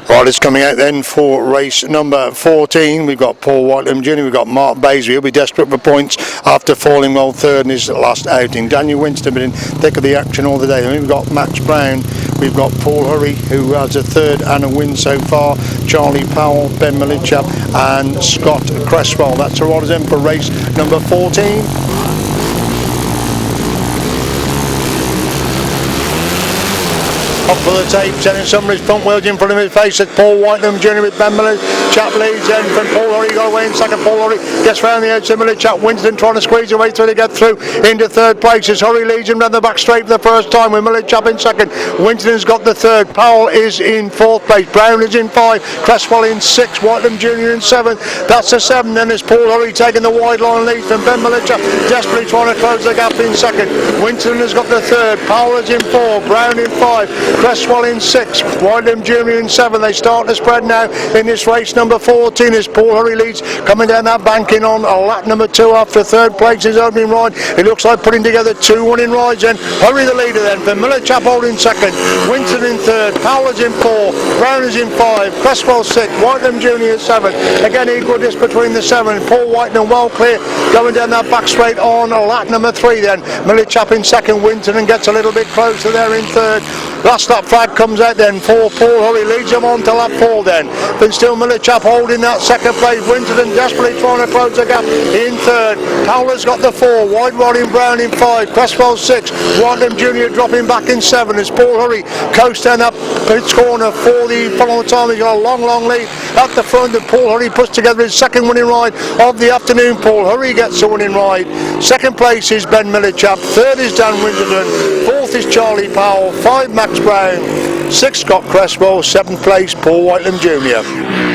Speaker 3: Riders coming out then for race number 14. We've got Paul Whitelam Jr., we've got Mark Basley, he'll be desperate for points after falling well third in his last outing. Daniel Winston been in thick of the action all the day. And we've got Max Brown, we've got Paul Hurry, who has a third and a win so far, Charlie Powell, Ben Malichap and Scott Cresswell. That's the riders in for race number 14. Up for the tapes, and in somebody's front wheels in front of his face. It's Paul Whiteman Jr. with Ben Miller. Chap leads then from Paul Hurry, got away in second. Paul Hurry gets round the edge. Miller Chap Winston trying to squeeze away through to get through into third place. As Hurry leads him round the back straight for the first time with Miller Chap in second. Winston's got the third. Powell is in fourth place. Brown is in five. Cresswell in six. Whiteman Jr. in seventh. That's the seven. Then there's Paul Hurry taking the wide line lead from Ben Miller Chap, desperately trying to close the gap in second. Winston has got the third. Powell is in four. Brown in five. Cresswell in six. Whiteman Jr. in seven. They start to spread now in this race number 14 as Paul Hurry leads, coming down that banking on a lap number 2 after third place is opening ride. It looks like putting together 2 winning rides then. Hurry the leader then for Miller Chap holding second. Winston in third. Powell is in 4. Brown is in 5. Cresswell 6. Whiteman Jr. 7. Again equal just between the 7. Paul Whiteman well clear going down that back straight on a lap number 3 then. Miller Chap in second. Winston gets a little bit closer there in third. Last lap flag comes out then for Paul Hurry, leads them on to lap 4 then. Then still Miller Chap holding that second place. Winston desperately trying to close the gap in third. Powell's got the 4. White Rod in Brown in 5. Cresswell 6. Whiteman Jr. dropping back in 7 as Paul Hurry coasts down that pits corner for the following time. He's got a long lead at the front, and Paul Hurry puts together his second winning ride of the afternoon. Paul Hurry gets a winning ride. Second place is Ben Miller Chap. Third is Dan Winston. Fourth is Charlie Powell. 5 Max Brown. 6 Scott Cresswell. 7th place Paul Whiteman Jr.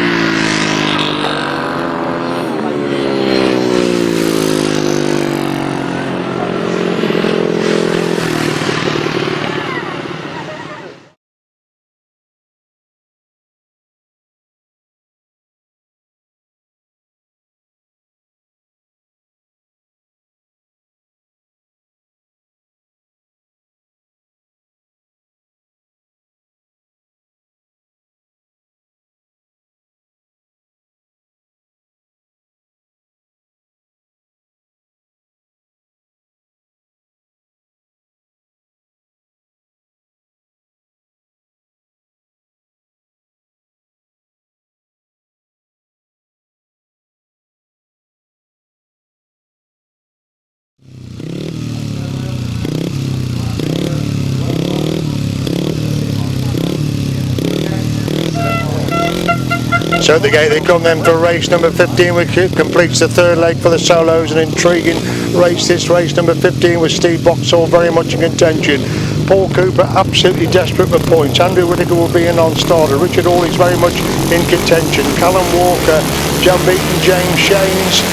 Speaker 3: So at the gate they come then for race number 15, which completes the third leg for the Solos. An intriguing race, this race number 15, with Steve Boxall very much in contention. Paul Cooper absolutely desperate for points. Andrew Whittaker will be a non-starter. Richard Hall is very much in contention. Callum Walker, John Beaton, James Shanes.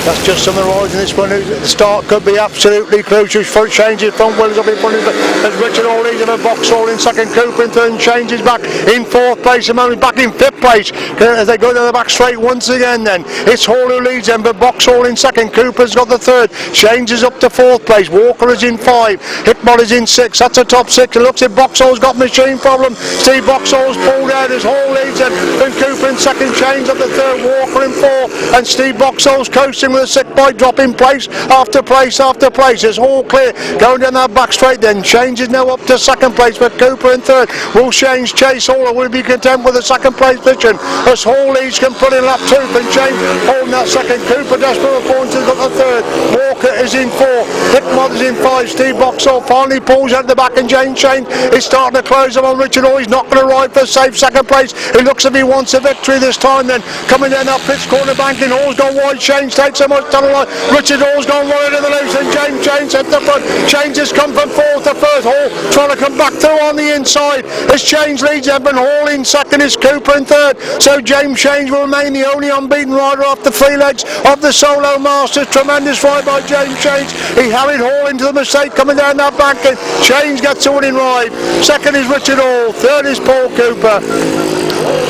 Speaker 3: That's just some of the rides in this one. The start could be absolutely crucial. Changes front wheels up in front of him as Richard Hall leads him, and Boxall in second. Cooper in third, and changes back in fourth place. And Murray back in fifth place as they go down the back straight once again. Then it's Hall who leads them, but Boxall in second. Cooper's got the third. Shanes is up to fourth place. Walker is in 5. Hickmott is in 6. That's a top 6. It looks like Boxall's got machine problem. Steve Boxall's pulled out as Hall leads them. Then Cooper in second. Shanes up the third. Walker in 4. And Steve Boxall's coasting with a 6 by dropping place after place after place. It's all clear going down that back straight then. Shanes is now up to second place, but Cooper in third. Will Shanes chase Hall, or will he be content with the second place position as Hall leads can put in lap 2, and Shanes holding that second. Cooper desperate for points has got the third. Walker is in 4. Hickmott is in 5. Steve Boxall finally pulls out the back, and James Shanes is starting to close him on Richard Hall. He's not going to ride for a safe second place. It looks as if he wants a victory this time then. Coming down that pits corner banking, Hall's gone wide. Shanes takes so much time. Richard Hall's gone wide to the loose, and James Shanes at the front. Shanes has come from 4th to 1st. Hall trying to come back through on the inside as Shanes leads them, and Hall in second is Cooper in third. So James Shanes will remain the only unbeaten rider off the 3 legs of the Solo Masters. Tremendous ride by James Shanes. He harried Hall into the mistake coming down that bank, and Shanes gets a winning ride. Second is Richard Hall. Third is Paul Cooper.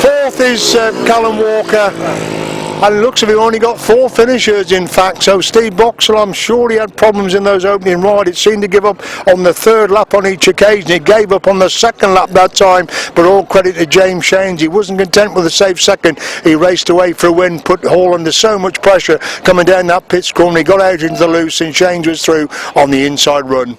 Speaker 3: Fourth is Callum Walker. And it looks as if he only got 4 finishers in fact. So Steve Boxall, I'm sure he had problems in those opening rides. It seemed to give up on the 3rd lap on each occasion. He gave up on the 2nd lap that time, but all credit to James Shanes. He wasn't content with a safe second. He raced away for a win, put Hall under so much pressure coming down that pits corner. He got out into the loose, and Shanes was through on the inside run.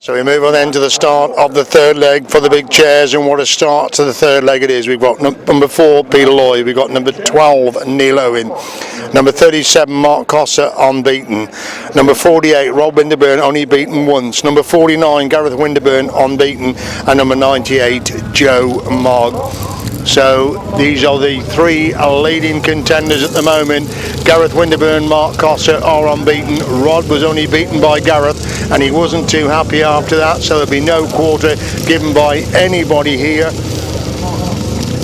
Speaker 3: So we move on then to the start of the third leg for the big chairs, and what a start to the third leg it is. We've got number 4 Peter Lloyd, we've got number 12 Neil Owen, number 37 Mark Cossar unbeaten, number 48 Rob Winterburn only beaten once, number 49 Gareth Winterburn unbeaten, and number 98 Joe Mogg. So these are the 3 leading contenders at the moment. Gareth Winterburn, Mark Cossar are unbeaten. Rod was only beaten by Gareth, and he wasn't too happy after that, so there'll be no quarter given by anybody here.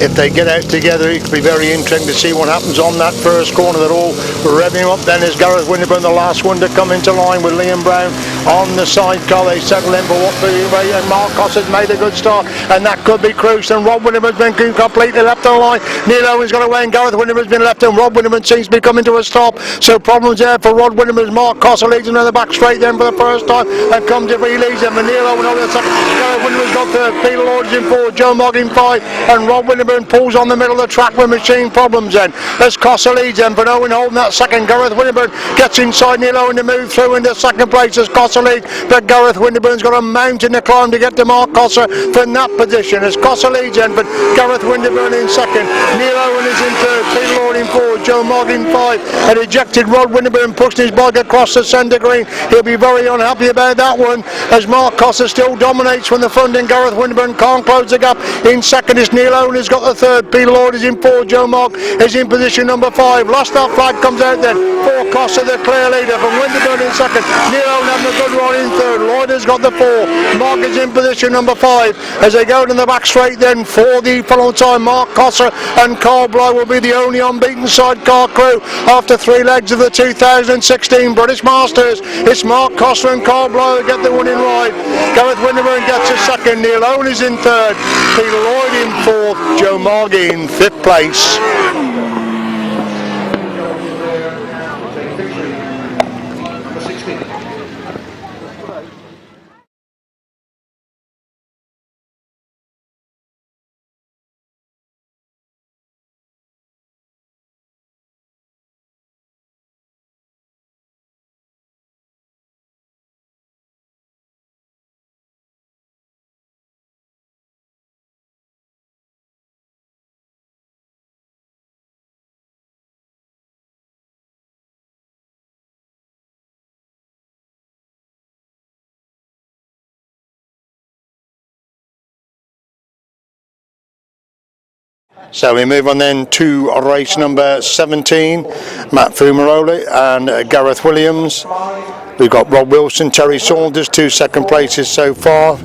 Speaker 3: If they get out together, it could be very interesting to see what happens on that first corner. They're all revving up. Then is Gareth Winterburn, the last one to come into line with Liam Brown on the sidecar. They settle in for what and Mark Cossar's made a good start, and that could be crucial. And Rob Winterburn's been completely left on the line. Neil Owen's got away, and Gareth Winterburn's been left, and Rob Winterburn seems to be coming to a stop. So problems there for Rod Winterburn's Mark Cossar leads him to the back straight then for the first time, and comes if he leads them. And Neil Owen over the second. Gareth Winterburn's got third. Peter Lloyd's in 4, Joe Mogg in 5, and Rob Winterburn pulls on the middle of the track with machine problems then. As Cossar leads them, but Owen holding that second. Gareth Winterburn gets inside Neil Owen to move through into second place as Cossar leads, but Gareth Winterburn's got a mountain to climb to get to Mark Cossar from that position as Cossar leads then, but Gareth Winterburn in second. Neil Owen is in third, Peter Lloyd in 4, Joe Mogg in 5, and ejected Rod Winterburn pushing his bike across the centre green. He'll be very unhappy about that one as Mark Cossar still dominates from the front, and Gareth Winterburn can't close the gap. In second is Neil Owen, has got the third. Peter Lloyd is in 4, Joe Mogg is in position number 5. Lost that flag comes out then for Cossar, the clear leader, from Winterburn in second. Neil Owen having a good run in third. Lloyd has got the 4. Mogg is in position number 5 as they go to the back straight then for the following time. Mark Cossar and Carl Blyth will be the only unbeaten sidecar crew after 3 legs of the 2016 British Masters. It's Mark Cossar and Carl Blyth who get the winning ride. Gareth Winterburn gets a second. Neil Owen is in third. Peter Lloyd in 4th. Joe Mogg in 5th place. So we move on then to race number 17, Matt Fumaroli and Gareth Williams. We've got Rob Wilson, Terry Saunders, 2 second places so far.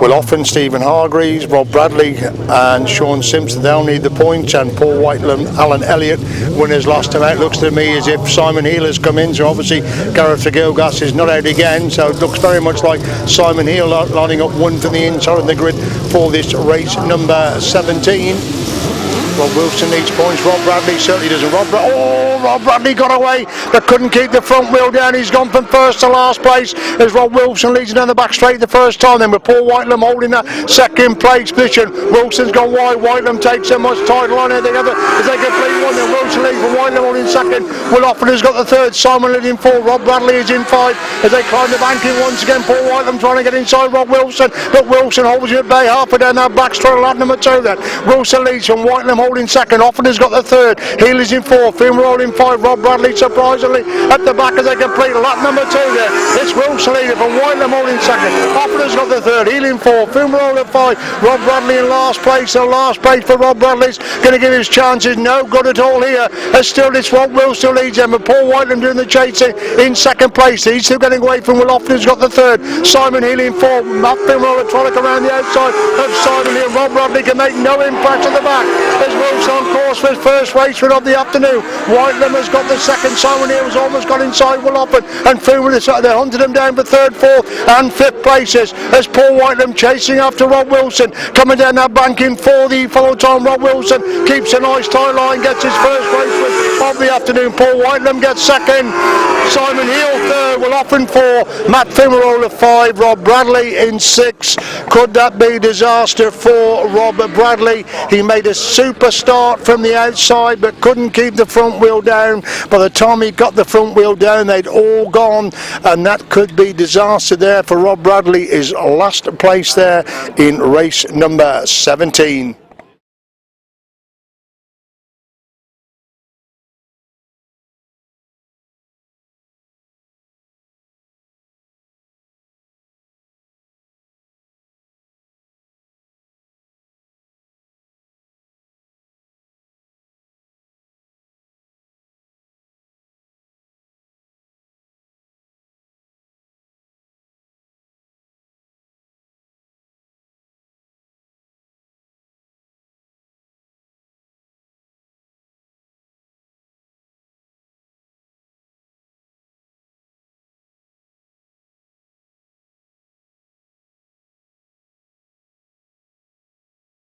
Speaker 3: Will Offen, Stephen Hargreaves, Rob Bradley and Sean Simpson, they'll need the points, and Paul Whiteland, Alan Elliott, winners last time out. Looks to me as if Simon Heel has come in, so obviously Gareth Gilgas is not out again, so it looks very much like Simon Heel lining up one from the inside of the grid for this race number 17. Rob Wilson needs points, Rob Bradley certainly doesn't. Rob Bradley got away but couldn't keep the front wheel down. He's gone from first to last place as Rob Wilson leads down the back straight the first time, then with Paul Whitelam holding that second place position. Wilson's gone wide, Whitelam takes so much title on it together as they complete one, then Wilson leads for Whitelam holding second. Will Offen has got the third, Simon leading in 4, Rob Bradley is in 5 as they climb the banking once again. Paul Whitelam trying to get inside Rob Wilson, but Wilson holds him at bay halfway down that back straight, lap number 2 then. Wilson leads from Whitelam holding second, Offen has got the third, Heel is in 4, Fumaroli in 5, Rob Bradley surprisingly at the back as they complete lap number 2 there. It's Wilson leading from Whitelam holding second, Offen has got the third, Heel in 4, Fumaroli in 5, Rob Bradley in last place. The last place for Rob Bradley's going to give his chances no good at all here as still it's Rob Wilson leads them, but Paul Whitelam doing the chasing in second place. He's still getting away from Will Offen, who's got the third, Simon Heel in 4, Matt Fumaroli trying to come around the outside of Simon Heel. Rob Bradley can make no impact at the back as Wilson on course for his first race win of the afternoon. Whitelam has got the second, Simon Heel has almost got inside Will Offen, and Fumaroli they hunted him down for 3rd, 4th and 5th places as Paul Whitelam chasing after Rob Wilson, coming down that banking for the follow time. Rob Wilson keeps a nice tight line, gets his first race win of the afternoon. Paul Whitelam gets second, Simon Heal third, Will off in 4, Matt Fimerola 5, Rob Bradley in 6. Could that be disaster for Rob Bradley? He made a super start from the outside but couldn't keep the front wheel down. By the time he got the front wheel down, they'd all gone, and that could be disaster there for Rob Bradley. His last place there in race number 17.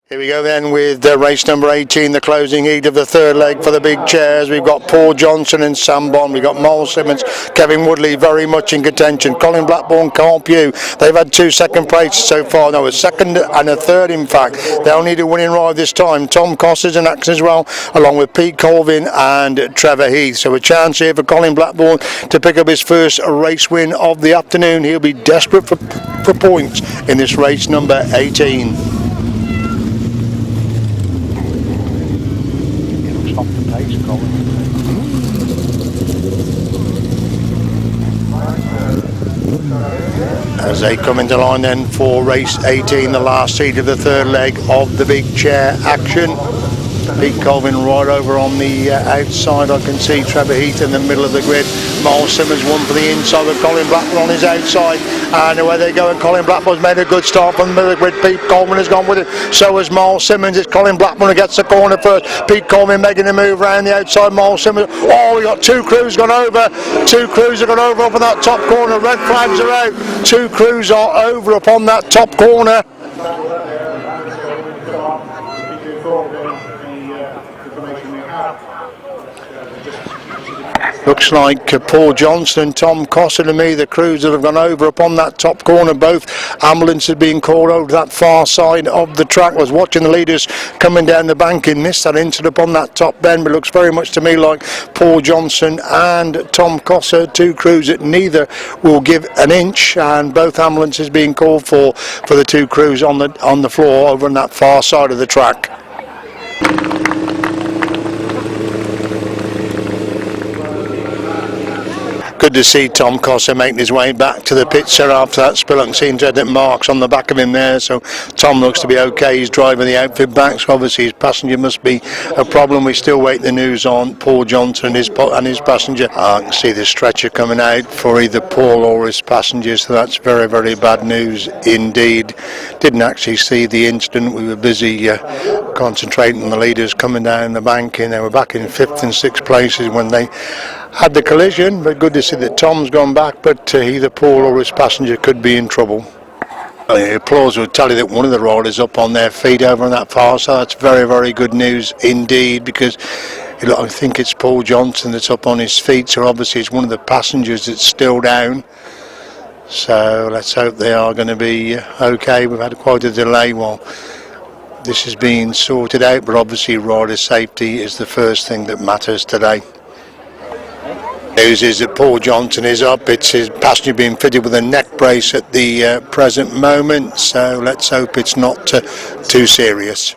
Speaker 3: Here we go then with race number 18, the closing heat of the third leg for the big chairs. We've got Paul Johnson and Sam Bond. We've got Miles Simmons, Kevin Woodley very much in contention. Colin Blackburn, Carl Pugh. They've had 2 second places so far. No, a second and a third in fact. They'll need a winning ride this time. Tom Cossar's in action as well, along with Pete Colvin and Trevor Heath. So a chance here for Colin Blackburn to pick up his first race win of the afternoon. He'll be desperate for points in this race number 18. As they come into line then for race 18, the last seat of the third leg of the big chair action. Pete Colvin right over on the outside. I can see Trevor Heath in the middle of the grid. Miles Simmons one for the inside with Colin Blackburn on his outside. And away they go, and Colin Blackburn's made a good start from the middle of the grid. Pete Colvin has gone with it. So has Miles Simmons. It's Colin Blackburn who gets the corner first. Pete Colvin making a move around the outside. Miles Simmons. Oh, we got 2 crews gone over. 2 crews have gone over up on that top corner. Red flags are out. 2 crews are over up on that top corner. Looks like Paul Johnson and Tom Cossar to me, the crews that have gone over upon that top corner. Both ambulances being called over to that far side of the track. Was watching the leaders coming down the bank and missed that incident upon that top bend, but looks very much to me like Paul Johnson and Tom Cossar, 2 crews that neither will give an inch, and both ambulances being called for the 2 crews on the floor over on that far side of the track. Good to see Tom Cossar making his way back to the pits there after that spill. I can see him that marks on the back of him there, so Tom looks to be okay. He's driving the outfit back, so obviously his passenger must be a problem. We still wait the news on Paul Johnson and his passenger. I can see the stretcher coming out for either Paul or his passenger, so that's very, very bad news indeed. Didn't actually see the incident. We were busy concentrating on the leaders coming down the bank, and they were back in 5th and 6th places when they had the collision. But good to see that Tom's gone back, but either Paul or his passenger could be in trouble. The applause will tell you that one of the riders up on their feet over on that far side. That's very, very good news indeed, because I think it's Paul Johnson that's up on his feet, so obviously it's one of the passengers that's still down. So let's hope they are going to be okay. We've had quite a delay while this is being sorted out, but obviously rider safety is the first thing that matters today. News is that Paul Johnson is up. It's his passenger being fitted with a neck brace at the present moment, so let's hope it's not too serious.